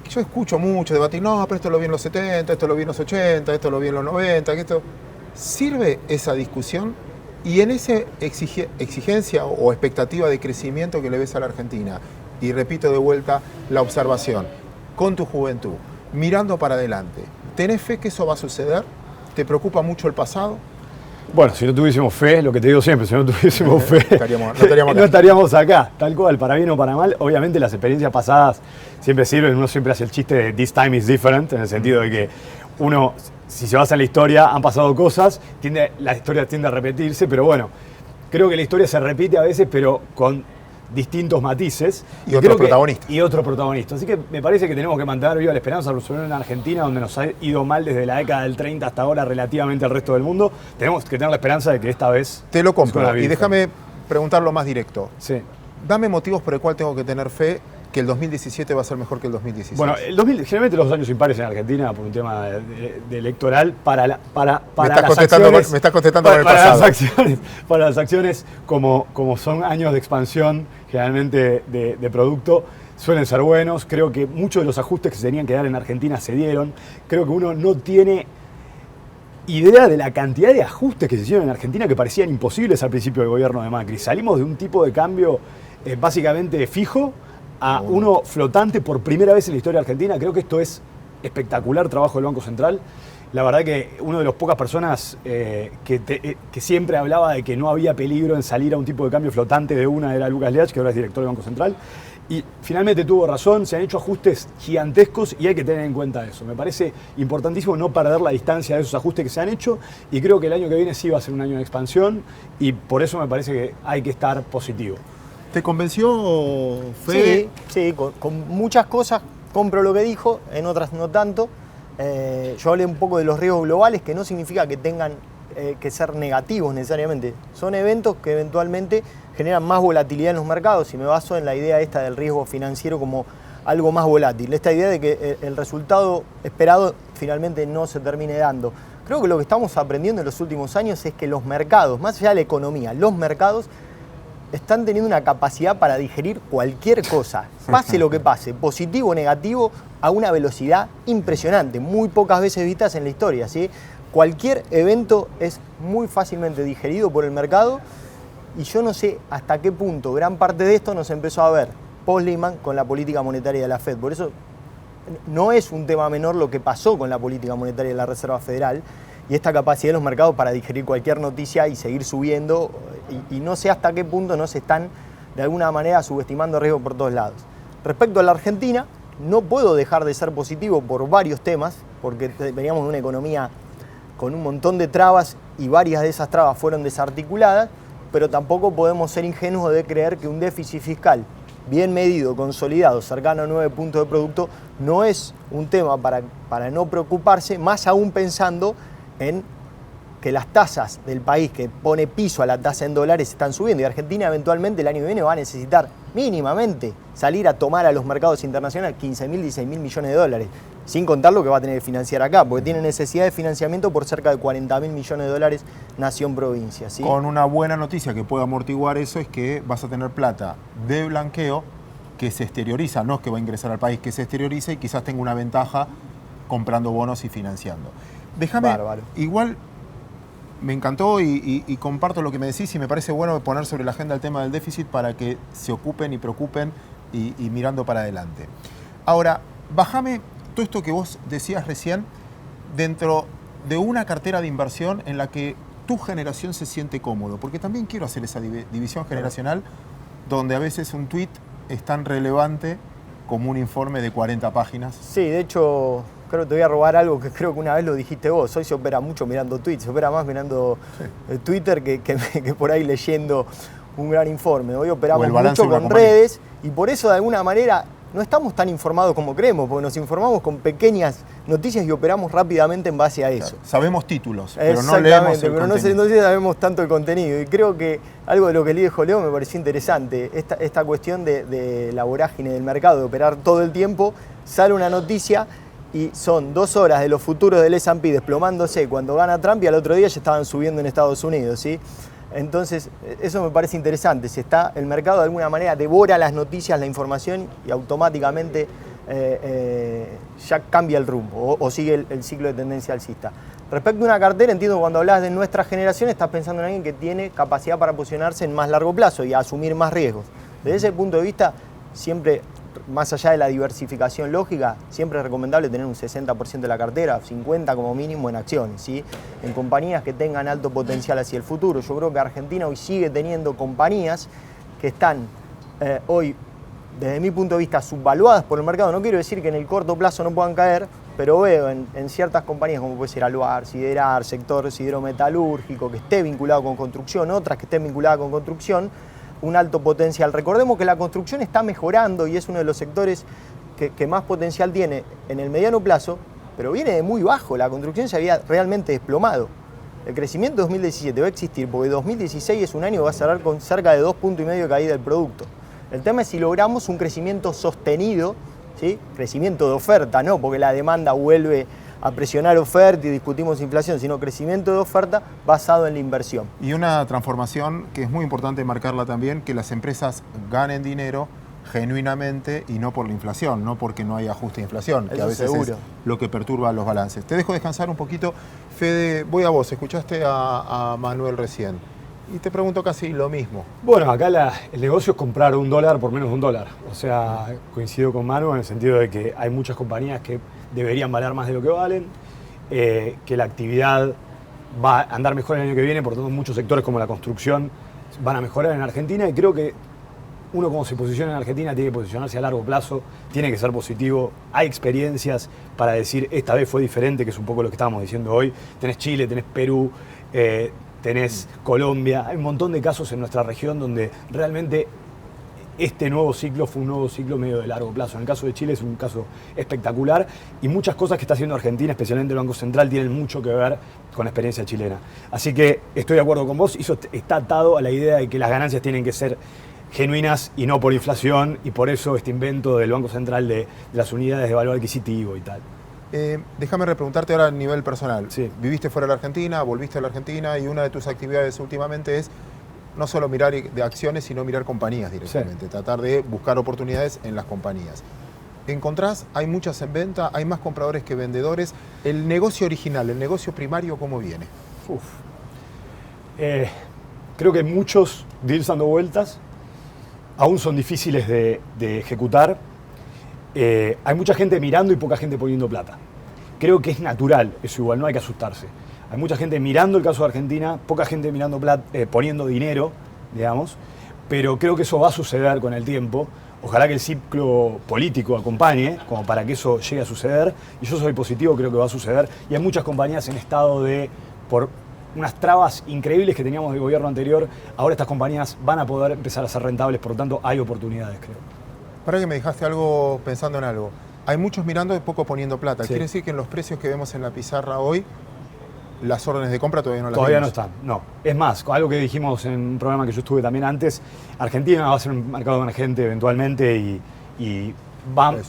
yo escucho mucho debatir, no, pero esto lo vi en los 70, esto lo vi en los 80, esto lo vi en los 90, que esto... ¿Sirve esa discusión? Y en esa exigencia o expectativa de crecimiento que le ves a la Argentina, y repito de vuelta la observación, con tu juventud, mirando para adelante, ¿tenés fe que eso va a suceder? ¿Te preocupa mucho el pasado? Bueno, si no tuviésemos fe, lo que te digo siempre, si no tuviésemos fe, no estaríamos acá. Tal cual, para bien o para mal. Obviamente las experiencias pasadas siempre sirven, uno siempre hace el chiste de this time is different, en el sentido de que uno, si se basa en la historia, han pasado cosas, la historia tiende a repetirse, pero bueno, creo que la historia se repite a veces, pero con distintos matices. Y otro protagonista. Y otro protagonista. Así que me parece que tenemos que mantener viva la esperanza, sobre todo en Argentina, donde nos ha ido mal desde la década del 30 hasta ahora relativamente al resto del mundo. Tenemos que tener la esperanza de que esta vez... Te lo compro. Y déjame preguntarlo más directo. Sí. Dame motivos por el cual tengo que tener fe que el 2017 va a ser mejor que el 2016. Bueno, generalmente los años impares en Argentina, por un tema de electoral, para las acciones... Me estás contestando con el pasado. Para las acciones, como son años de expansión, generalmente de producto, suelen ser buenos. Creo que muchos de los ajustes que se tenían que dar en Argentina se dieron. Creo que uno no tiene idea de la cantidad de ajustes que se hicieron en Argentina que parecían imposibles al principio del gobierno de Macri. Salimos de un tipo de cambio básicamente fijo a uno flotante por primera vez en la historia argentina. Creo que esto es espectacular trabajo del Banco Central. La verdad que uno de las pocas personas que siempre hablaba de que no había peligro en salir a un tipo de cambio flotante de una era Lucas Leach, que ahora es director del Banco Central. Y finalmente tuvo razón, se han hecho ajustes gigantescos y hay que tener en cuenta eso. Me parece importantísimo no perder la distancia de esos ajustes que se han hecho y creo que el año que viene sí va a ser un año de expansión y por eso me parece que hay que estar positivo. ¿Te convenció Fede? Sí, con muchas cosas compro lo que dijo, en otras no tanto. yo hablé un poco de los riesgos globales, que no significa que tengan que ser negativos necesariamente. Son eventos que eventualmente generan más volatilidad en los mercados, y me baso en la idea esta del riesgo financiero como algo más volátil. Esta idea de que el resultado esperado finalmente no se termine dando. Creo que lo que estamos aprendiendo en los últimos años es que los mercados, más allá de la economía, los mercados están teniendo una capacidad para digerir cualquier cosa, pase lo que pase, positivo o negativo, a una velocidad impresionante, muy pocas veces vistas en la historia, ¿sí? Cualquier evento es muy fácilmente digerido por el mercado, y yo no sé hasta qué punto gran parte de esto nos empezó a ver post-Lehman con la política monetaria de la Fed. Por eso no es un tema menor lo que pasó con la política monetaria de la Reserva Federal y esta capacidad de los mercados para digerir cualquier noticia y seguir subiendo, y no sé hasta qué punto no se están de alguna manera subestimando riesgos por todos lados. Respecto a la Argentina, no puedo dejar de ser positivo por varios temas, porque veníamos de una economía con un montón de trabas y varias de esas trabas fueron desarticuladas, pero tampoco podemos ser ingenuos de creer que un déficit fiscal bien medido, consolidado, cercano a 9 puntos de producto, no es un tema para no preocuparse, más aún pensando en que las tasas del país que pone piso a la tasa en dólares están subiendo, y Argentina eventualmente el año que viene va a necesitar mínimamente salir a tomar a los mercados internacionales 15.000, 16.000 millones de dólares, sin contar lo que va a tener que financiar acá, porque tiene necesidad de financiamiento por cerca de 40.000 millones de dólares nación-provincia, ¿sí? Con una buena noticia que puede amortiguar eso es que vas a tener plata de blanqueo que se exterioriza, no es que va a ingresar al país, que se exterioriza y quizás tenga una ventaja comprando bonos y financiando. Déjame, igual me encantó y comparto lo que me decís, y me parece bueno poner sobre la agenda el tema del déficit para que se ocupen y preocupen y mirando para adelante. Ahora, bájame todo esto que vos decías recién dentro de una cartera de inversión en la que tu generación se siente cómodo, porque también quiero hacer esa división generacional donde a veces un tuit es tan relevante como un informe de 40 páginas. Sí, de hecho, creo que te voy a robar algo que creo que una vez lo dijiste vos. Hoy se opera mucho mirando tweets, se opera más mirando Twitter que por ahí leyendo un gran informe. Hoy operamos mucho con redes, y por eso de alguna manera no estamos tan informados como creemos, porque nos informamos con pequeñas noticias y operamos rápidamente en base a eso. Claro, sabemos títulos, pero no leemos el pero contenido. No sabemos tanto el contenido. Y creo que algo de lo que dijo Leo me pareció interesante, esta cuestión de la vorágine del mercado, de operar todo el tiempo. Sale una noticia y son 2 horas de los futuros del S&P desplomándose cuando gana Trump, y al otro día ya estaban subiendo en Estados Unidos, ¿sí? Entonces, eso me parece interesante. El mercado de alguna manera devora las noticias, la información, y automáticamente ya cambia el rumbo o sigue el ciclo de tendencia alcista. Respecto a una cartera, entiendo que cuando hablas de nuestra generación estás pensando en alguien que tiene capacidad para posicionarse en más largo plazo y a asumir más riesgos. Desde ese punto de vista, siempre, más allá de la diversificación lógica, siempre es recomendable tener un 60% de la cartera, 50% como mínimo en acciones, ¿sí? En compañías que tengan alto potencial hacia el futuro. Yo creo que Argentina hoy sigue teniendo compañías que están hoy, desde mi punto de vista, subvaluadas por el mercado. No quiero decir que en el corto plazo no puedan caer, pero veo en ciertas compañías, como puede ser Aluar, Siderar, sector siderometalúrgico, que esté vinculado con construcción, otras que estén vinculadas con construcción, un alto potencial. Recordemos que la construcción está mejorando y es uno de los sectores que más potencial tiene en el mediano plazo, pero viene de muy bajo. La construcción se había realmente desplomado. El crecimiento de 2017 va a existir porque 2016 es un año que va a cerrar con cerca de 2,5 puntos de caída del producto. El tema es si logramos un crecimiento sostenido, ¿sí? Crecimiento de oferta, no porque la demanda vuelve a presionar oferta y discutimos inflación, sino crecimiento de oferta basado en la inversión. Y una transformación que es muy importante marcarla también, que las empresas ganen dinero genuinamente y no por la inflación, no porque no hay ajuste de inflación, que a veces es lo que perturba los balances. Te dejo descansar un poquito. Fede, voy a vos, escuchaste a Manuel recién y te pregunto casi lo mismo. Bueno, acá el negocio es comprar $1 por menos de $1. O sea, coincido con Manu en el sentido de que hay muchas compañías que deberían valer más de lo que valen, que la actividad va a andar mejor el año que viene, por tanto muchos sectores como la construcción van a mejorar en Argentina, y creo que uno como se posiciona en Argentina tiene que posicionarse a largo plazo, tiene que ser positivo. Hay experiencias para decir esta vez fue diferente, que es un poco lo que estábamos diciendo hoy. Tenés Chile, tenés Perú, tenés Colombia, hay un montón de casos en nuestra región donde realmente este nuevo ciclo fue un nuevo ciclo medio de largo plazo. En el caso de Chile es un caso espectacular y muchas cosas que está haciendo Argentina, especialmente el Banco Central, tienen mucho que ver con la experiencia chilena. Así que estoy de acuerdo con vos, y eso está atado a la idea de que las ganancias tienen que ser genuinas y no por inflación, y por eso este invento del Banco Central de las unidades de valor adquisitivo y tal. Déjame repreguntarte ahora a nivel personal. Sí. Viviste fuera de la Argentina, volviste a la Argentina y una de tus actividades últimamente es no solo mirar de acciones, sino mirar compañías directamente, tratar de buscar oportunidades en las compañías. ¿Encontrás? ¿Hay muchas en venta? ¿Hay más compradores que vendedores? ¿El negocio original, el negocio primario, cómo viene? Creo que muchos deals dando vueltas, aún son difíciles de ejecutar. Hay mucha gente mirando y poca gente poniendo plata. Creo que es natural, eso igual, no hay que asustarse. Hay mucha gente mirando el caso de Argentina, poca gente mirando poniendo dinero, digamos, pero creo que eso va a suceder con el tiempo. Ojalá que el ciclo político acompañe, como para que eso llegue a suceder. Y yo soy positivo, creo que va a suceder. Y hay muchas compañías en estado de, por unas trabas increíbles que teníamos del gobierno anterior, ahora estas compañías van a poder empezar a ser rentables, por lo tanto hay oportunidades, creo. Para que me dejaste algo pensando en algo. Hay muchos mirando y poco poniendo plata. Sí. ¿Quiere decir que en los precios que vemos en la pizarra hoy, las órdenes de compra todavía no las Todavía no vemos? están, no. Es más, algo que dijimos en un programa que yo estuve también antes, Argentina va a ser un mercado emergente eventualmente y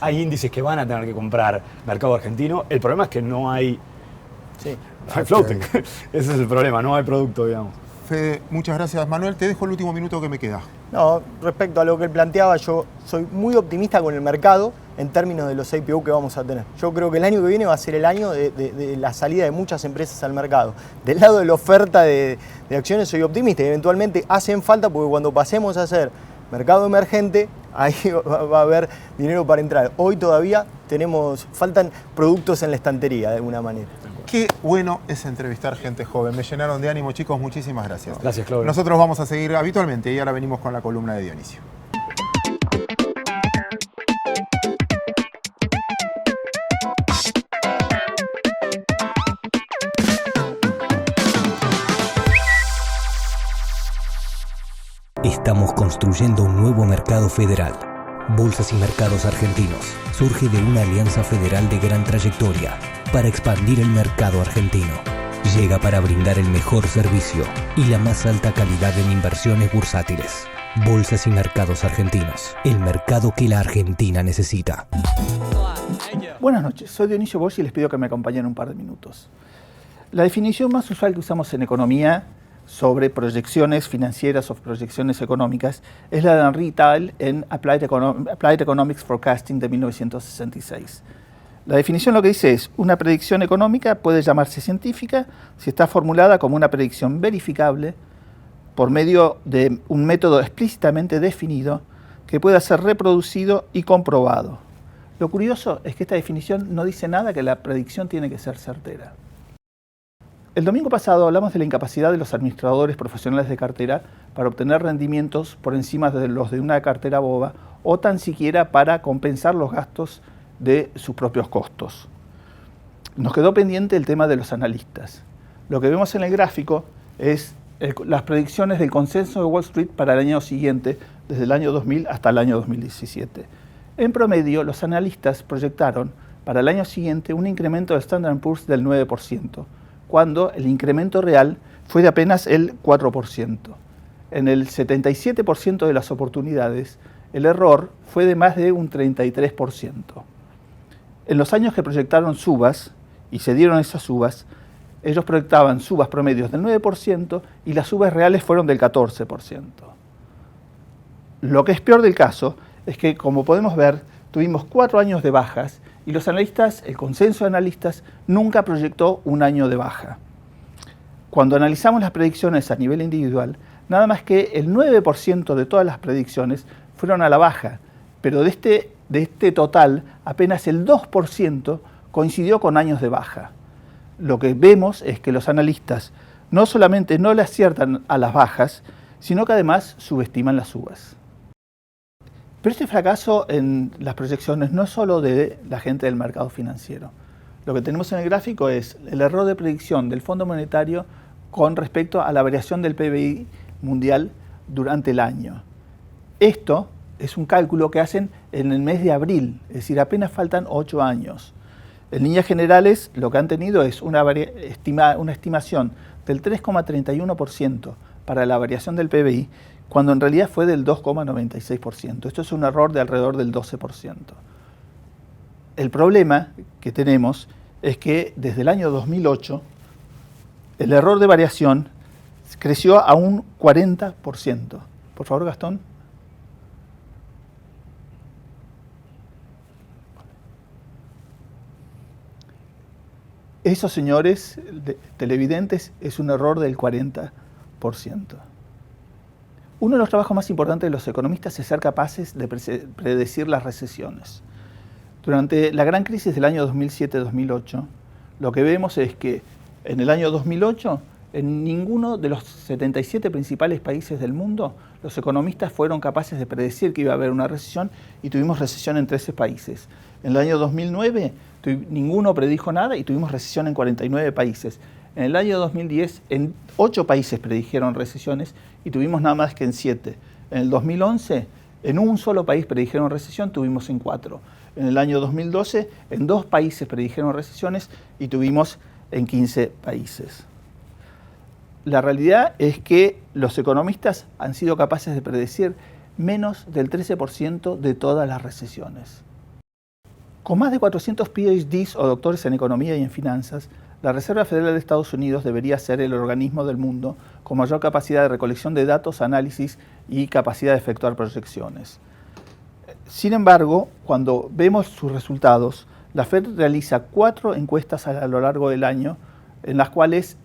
hay índices que van a tener que comprar mercado argentino. El problema es que no hay floating. Ese es el problema, no hay producto, digamos. Fede, muchas gracias. Manuel, te dejo el último minuto que me queda. No, respecto a lo que él planteaba, yo soy muy optimista con el mercado en términos de los IPO que vamos a tener. Yo creo que el año que viene va a ser el año de la salida de muchas empresas al mercado. Del lado de la oferta de acciones soy optimista y eventualmente hacen falta, porque cuando pasemos a ser mercado emergente, ahí va a haber dinero para entrar. Hoy todavía faltan productos en la estantería de alguna manera. Qué bueno es entrevistar gente joven. Me llenaron de ánimo, chicos. Muchísimas gracias. Gracias, Claudio. Nosotros vamos a seguir habitualmente y ahora venimos con la columna de Dionisio. Estamos construyendo un nuevo mercado federal. Bolsas y Mercados Argentinos surge de una alianza federal de gran trayectoria para expandir el mercado argentino. Llega para brindar el mejor servicio y la más alta calidad en inversiones bursátiles. Bolsas y Mercados Argentinos, el mercado que la Argentina necesita. Buenas noches, soy Dionisio Bosch y les pido que me acompañen un par de minutos. La definición más usual que usamos en economía sobre proyecciones financieras o proyecciones económicas es la de Henri Tal en Applied Economics Forecasting de 1966. La definición lo que dice es: una predicción económica puede llamarse científica si está formulada como una predicción verificable por medio de un método explícitamente definido que pueda ser reproducido y comprobado. Lo curioso es que esta definición no dice nada que la predicción tiene que ser certera. El domingo pasado hablamos de la incapacidad de los administradores profesionales de cartera para obtener rendimientos por encima de los de una cartera boba o tan siquiera para compensar los gastos de sus propios costos. Nos quedó pendiente el tema de los analistas. Lo que vemos en el gráfico es las predicciones del consenso de Wall Street para el año siguiente, desde el año 2000 hasta el año 2017. En promedio, los analistas proyectaron para el año siguiente un incremento de Standard & Poor's del 9%, cuando el incremento real fue de apenas el 4%. En el 77% de las oportunidades, el error fue de más de un 33%. En los años que proyectaron subas, y se dieron esas subas, ellos proyectaban subas promedios del 9% y las subas reales fueron del 14%. Lo que es peor del caso es que, como podemos ver, tuvimos 4 años de bajas y los analistas, el consenso de analistas, nunca proyectó un año de baja. Cuando analizamos las predicciones a nivel individual, nada más que el 9% de todas las predicciones fueron a la baja, pero de este total, apenas el 2% coincidió con años de baja. Lo que vemos es que los analistas no solamente no le aciertan a las bajas, sino que además subestiman las subas. Pero este fracaso en las proyecciones no es solo de la gente del mercado financiero. Lo que tenemos en el gráfico es el error de predicción del Fondo Monetario con respecto a la variación del PBI mundial durante el año. Esto es un cálculo que hacen en el mes de abril, es decir, apenas faltan 8 años. En líneas generales, lo que han tenido es una estimación del 3,31% para la variación del PBI, cuando en realidad fue del 2,96%. Esto es un error de alrededor del 12%. El problema que tenemos es que desde el año 2008 el error de variación creció a un 40%. Por favor, Gastón. Eso, señores televidentes, es un error del 40%. Uno de los trabajos más importantes de los economistas es ser capaces de predecir las recesiones. Durante la gran crisis del año 2007-2008, lo que vemos es que en el año 2008, en ninguno de los 77 principales países del mundo, los economistas fueron capaces de predecir que iba a haber una recesión y tuvimos recesión en 13 países. En el año 2009, ninguno predijo nada y tuvimos recesión en 49 países. En el año 2010, en 8 países predijeron recesiones y tuvimos nada más que en 7. En el 2011, en un solo país predijeron recesión, tuvimos en 4. En el año 2012, en 2 países predijeron recesiones y tuvimos en 15 países. La realidad es que los economistas han sido capaces de predecir menos del 13% de todas las recesiones. Con más de 400 PhDs o doctores en economía y en finanzas, la Reserva Federal de Estados Unidos debería ser el organismo del mundo con mayor capacidad de recolección de datos, análisis y capacidad de efectuar proyecciones. Sin embargo, cuando vemos sus resultados, la Fed realiza 4 encuestas a lo largo del año en las cuales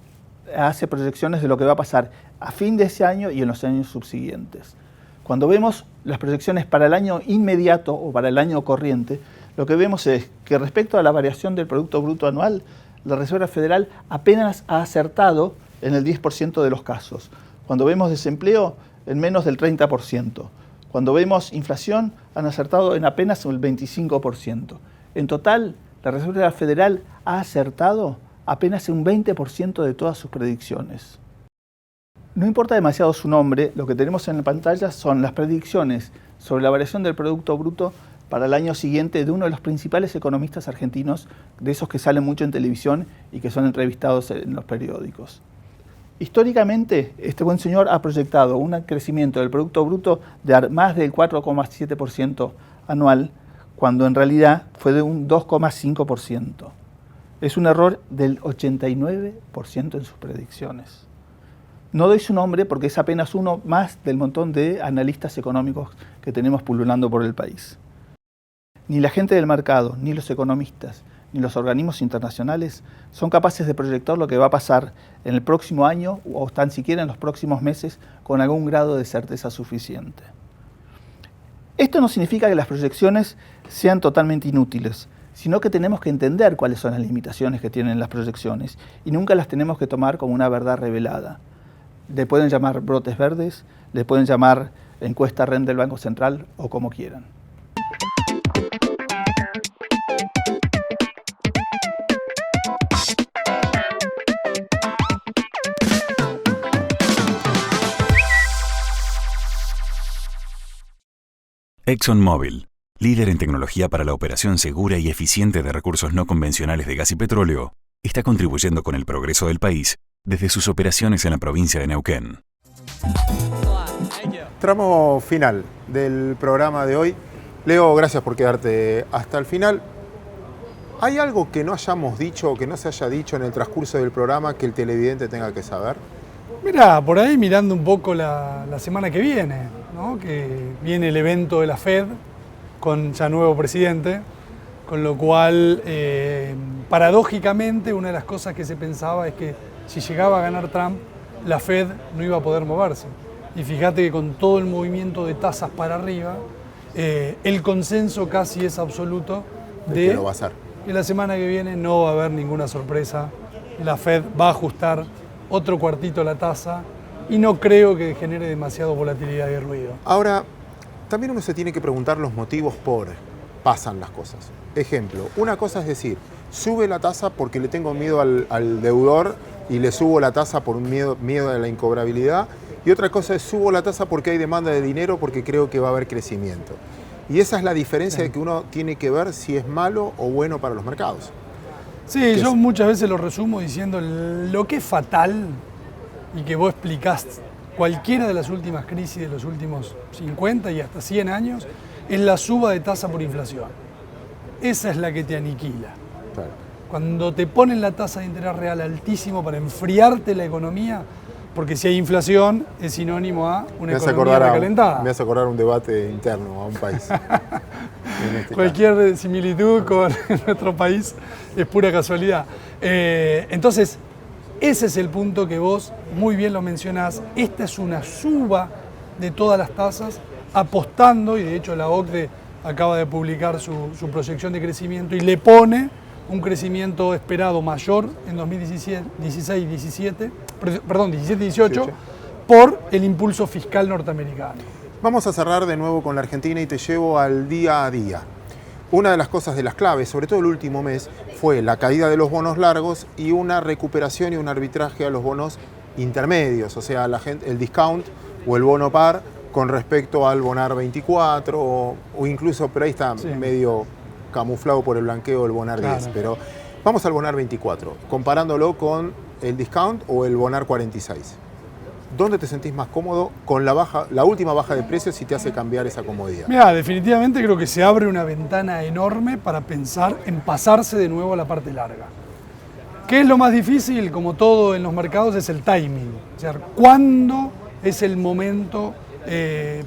hace proyecciones de lo que va a pasar a fin de ese año y en los años subsiguientes. Cuando vemos las proyecciones para el año inmediato o para el año corriente, lo que vemos es que respecto a la variación del Producto Bruto Anual, la Reserva Federal apenas ha acertado en el 10% de los casos. Cuando vemos desempleo, en menos del 30%. Cuando vemos inflación, han acertado en apenas el 25%. En total, la Reserva Federal ha acertado apenas un 20% de todas sus predicciones. No importa demasiado su nombre, lo que tenemos en la pantalla son las predicciones sobre la variación del Producto Bruto para el año siguiente de uno de los principales economistas argentinos, de esos que salen mucho en televisión y que son entrevistados en los periódicos. Históricamente, este buen señor ha proyectado un crecimiento del Producto Bruto de más del 4,7% anual, cuando en realidad fue de un 2,5%. Es un error del 89% en sus predicciones. No doy su nombre porque es apenas uno más del montón de analistas económicos que tenemos pululando por el país. Ni la gente del mercado, ni los economistas, ni los organismos internacionales son capaces de proyectar lo que va a pasar en el próximo año o tan siquiera en los próximos meses con algún grado de certeza suficiente. Esto no significa que las proyecciones sean totalmente inútiles, sino que tenemos que entender cuáles son las limitaciones que tienen las proyecciones y nunca las tenemos que tomar como una verdad revelada. Le pueden llamar brotes verdes, le pueden llamar encuesta REN del Banco Central o como quieran. ExxonMobil, líder en tecnología para la operación segura y eficiente de recursos no convencionales de gas y petróleo, está contribuyendo con el progreso del país desde sus operaciones en la provincia de Neuquén. Tramo final del programa de hoy. Leo, gracias por quedarte hasta el final. ¿Hay algo que no hayamos dicho o que no se haya dicho en el transcurso del programa que el televidente tenga que saber? Mirá, por ahí mirando un poco la semana que viene, ¿no? Que viene el evento de la Fed con ya nuevo presidente, con lo cual, paradójicamente, una de las cosas que se pensaba es que si llegaba a ganar Trump, la Fed no iba a poder moverse. Y fíjate que con todo el movimiento de tasas para arriba, el consenso casi es absoluto de que no va a ser. Que la semana que viene no va a haber ninguna sorpresa. La Fed va a ajustar otro cuartito la tasa y no creo que genere demasiado volatilidad y ruido. Ahora, también uno se tiene que preguntar los motivos por pasan las cosas. Ejemplo, una cosa es decir, sube la tasa porque le tengo miedo al deudor y le subo la tasa por miedo a la incobrabilidad, y otra cosa es subo la tasa porque hay demanda de dinero, porque creo que va a haber crecimiento. Y esa es la diferencia de que uno tiene que ver si es malo o bueno para los mercados. Sí, yo muchas veces lo resumo diciendo lo que es fatal y que vos explicás cualquiera de las últimas crisis de los últimos 50 y hasta 100 años es la suba de tasa por inflación. Esa es la que te aniquila. Claro. Cuando te ponen la tasa de interés real altísimo para enfriarte la economía, porque si hay inflación es sinónimo a una economía recalentada. Me hace acordar un debate interno a un país. Cualquier similitud con nuestro país es pura casualidad. Entonces, ese es el punto que vos muy bien lo mencionás. Esta es una suba de todas las tasas, apostando, y de hecho la OCDE acaba de publicar su proyección de crecimiento y le pone un crecimiento esperado mayor en 2016-17, perdón, 17-18, por el impulso fiscal norteamericano. Vamos a cerrar de nuevo con la Argentina y te llevo al día a día. Una de las cosas de las claves, sobre todo el último mes, fue la caída de los bonos largos y una recuperación y un arbitraje a los bonos intermedios, o sea, el discount o el bono par con respecto al Bonar 24 o incluso, pero ahí está medio camuflado por el blanqueo del Bonar 10, pero vamos al Bonar 24, comparándolo con el discount o el Bonar 46. ¿Dónde te sentís más cómodo con la última baja de precios si te hace cambiar esa comodidad? Mira, definitivamente creo que se abre una ventana enorme para pensar en pasarse de nuevo a la parte larga. ¿Qué es lo más difícil? Como todo en los mercados, es el timing. O sea, ¿cuándo es el momento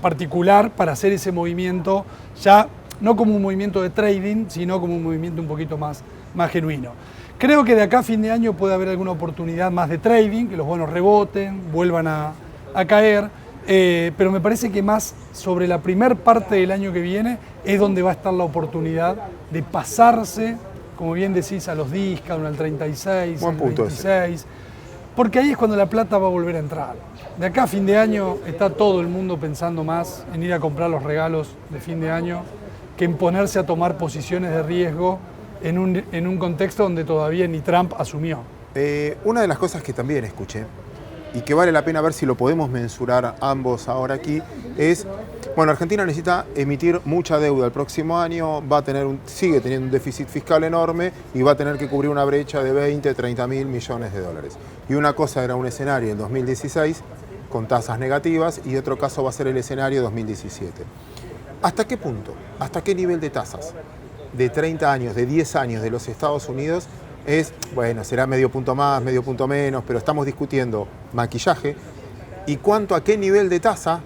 particular para hacer ese movimiento, ya no como un movimiento de trading, sino como un movimiento un poquito más genuino? Creo que de acá a fin de año puede haber alguna oportunidad más de trading, que los bonos reboten, vuelvan a caer, pero me parece que más sobre la primer parte del año que viene es donde va a estar la oportunidad de pasarse, como bien decís, a los discount, al 36, al 26, porque ahí es cuando la plata va a volver a entrar. De acá a fin de año está todo el mundo pensando más en ir a comprar los regalos de fin de año que en ponerse a tomar posiciones de riesgo en un contexto donde todavía ni Trump asumió. Una de las cosas que también escuché y que vale la pena ver si lo podemos mensurar ambos ahora aquí es, bueno, Argentina necesita emitir mucha deuda el próximo año, sigue teniendo un déficit fiscal enorme y va a tener que cubrir una brecha de 20, 30 mil millones de dólares. Y una cosa era un escenario en 2016 con tasas negativas y otro caso va a ser el escenario 2017. ¿Hasta qué punto? ¿Hasta qué nivel de tasas? De 30 años, de 10 años de los Estados Unidos es, bueno, será medio punto más, medio punto menos, pero estamos discutiendo maquillaje y cuánto a qué nivel de tasa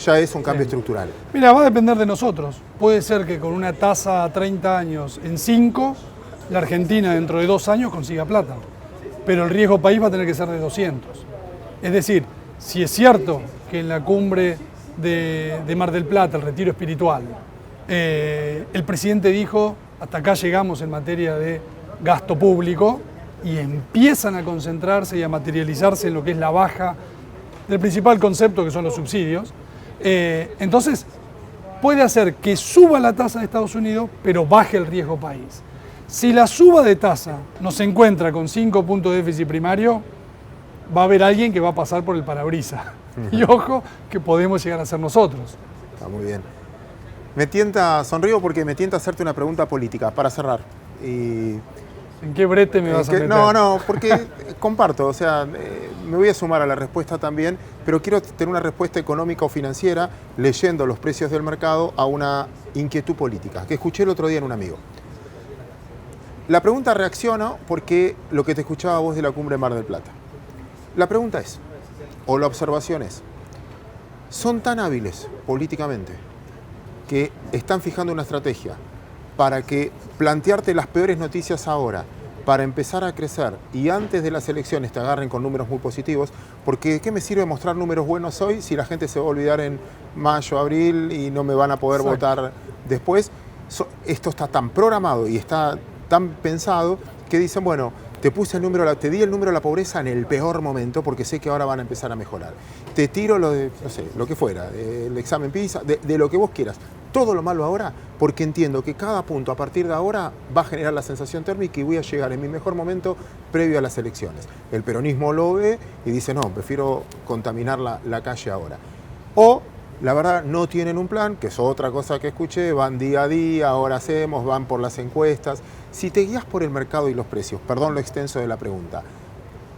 ya es un cambio estructural. Mira, va a depender de nosotros. Puede ser que con una tasa a 30 años en 5, la Argentina dentro de 2 años consiga plata, pero el riesgo país va a tener que ser de 200. Es decir, si es cierto que en la cumbre de Mar del Plata, el retiro espiritual, el presidente dijo, hasta acá llegamos en materia de gasto público, y empiezan a concentrarse y a materializarse en lo que es la baja del principal concepto, que son los subsidios. Entonces, puede hacer que suba la tasa de Estados Unidos, pero baje el riesgo país. Si la suba de tasa nos encuentra con 5 puntos de déficit primario, va a haber alguien que va a pasar por el parabrisas. Y ojo, que podemos llegar a ser nosotros. Está muy bien. Sonrío porque me tienta hacerte una pregunta política para cerrar. ¿En qué brete me vas a meter? No, porque comparto, o sea, me voy a sumar a la respuesta también, pero quiero tener una respuesta económica o financiera leyendo los precios del mercado a una inquietud política que escuché el otro día en un amigo. La pregunta reacciona porque lo que te escuchaba vos de la cumbre Mar del Plata. La pregunta es, o la observación es, ¿son tan hábiles políticamente que están fijando una estrategia para que plantearte las peores noticias ahora, para empezar a crecer y antes de las elecciones te agarren con números muy positivos? Porque ¿qué me sirve mostrar números buenos hoy si la gente se va a olvidar en mayo, abril y no me van a poder votar después? Esto está tan programado y está tan pensado que dicen, bueno, te di el número de la pobreza en el peor momento porque sé que ahora van a empezar a mejorar. Te tiro lo de, no sé, lo que fuera, el examen PISA, de lo que vos quieras. todo lo malo ahora porque entiendo que cada punto a partir de ahora va a generar la sensación térmica y voy a llegar en mi mejor momento previo a las elecciones. El peronismo lo ve y dice, no, prefiero contaminar la calle ahora. O, la verdad, no tienen un plan, que es otra cosa que escuché, van día a día, ahora hacemos, van por las encuestas. Si te guías por el mercado y los precios, perdón lo extenso de la pregunta,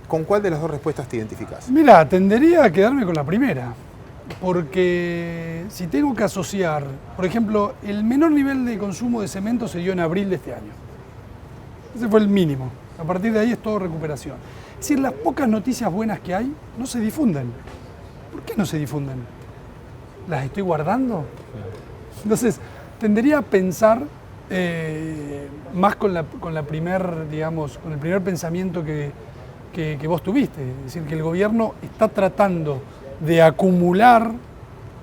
¿con cuál de las dos respuestas te identificás? Mira, tendería a quedarme con la primera, porque si tengo que asociar, por ejemplo, el menor nivel de consumo de cemento se dio en abril de este año. Ese fue el mínimo. A partir de ahí es todo recuperación. Es decir, las pocas noticias buenas que hay no se difunden. ¿Por qué no se difunden? ¿Las estoy guardando? Entonces, tendería a pensar más con el primer pensamiento que vos tuviste. Es decir, que el gobierno está tratando de acumular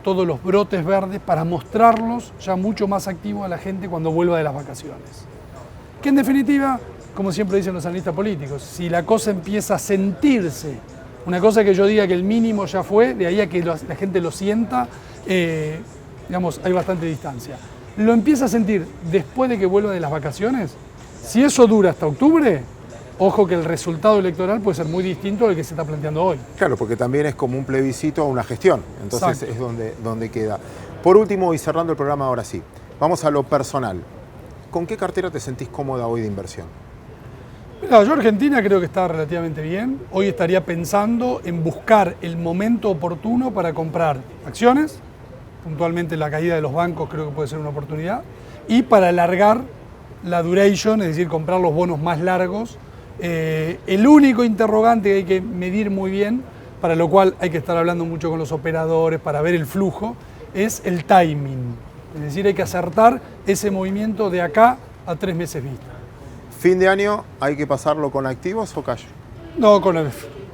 todos los brotes verdes para mostrarlos ya mucho más activos a la gente cuando vuelva de las vacaciones. Que en definitiva, como siempre dicen los analistas políticos, si la cosa empieza a sentirse, una cosa que yo diga que el mínimo ya fue, de ahí a que la gente lo sienta, hay bastante distancia. Lo empieza a sentir después de que vuelva de las vacaciones. Si eso dura hasta octubre, ojo que el resultado electoral puede ser muy distinto al que se está planteando hoy. Claro, porque también es como un plebiscito a una gestión, entonces Exacto. es donde queda. Por último, y cerrando el programa ahora sí, vamos a lo personal. ¿Con qué cartera te sentís cómoda hoy de inversión? Mira, yo Argentina creo que está relativamente bien. Hoy estaría pensando en buscar el momento oportuno para comprar acciones, puntualmente la caída de los bancos creo que puede ser una oportunidad, y para alargar la duration, es decir, comprar los bonos más largos. El único interrogante que hay que medir muy bien, para lo cual hay que estar hablando mucho con los operadores para ver el flujo, es el timing. Es decir, hay que acertar ese movimiento de acá a 3 meses vista. ¿Fin de año hay que pasarlo con activos o cash? No,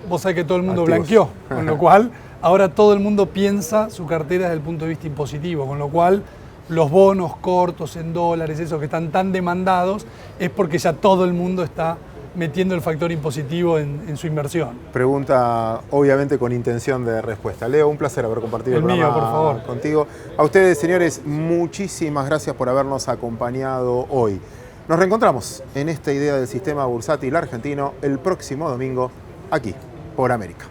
vos sabés que todo el mundo Activos. blanqueó, con lo cual ahora todo el mundo piensa su cartera desde el punto de vista impositivo, con lo cual los bonos cortos en dólares, esos que están tan demandados, es porque ya todo el mundo está metiendo el factor impositivo en su inversión. Pregunta, obviamente, con intención de respuesta. Leo, un placer haber compartido el programa por favor. contigo. A ustedes, señores, muchísimas gracias por habernos acompañado hoy. Nos reencontramos en esta idea del sistema bursátil argentino el próximo domingo, aquí, por América.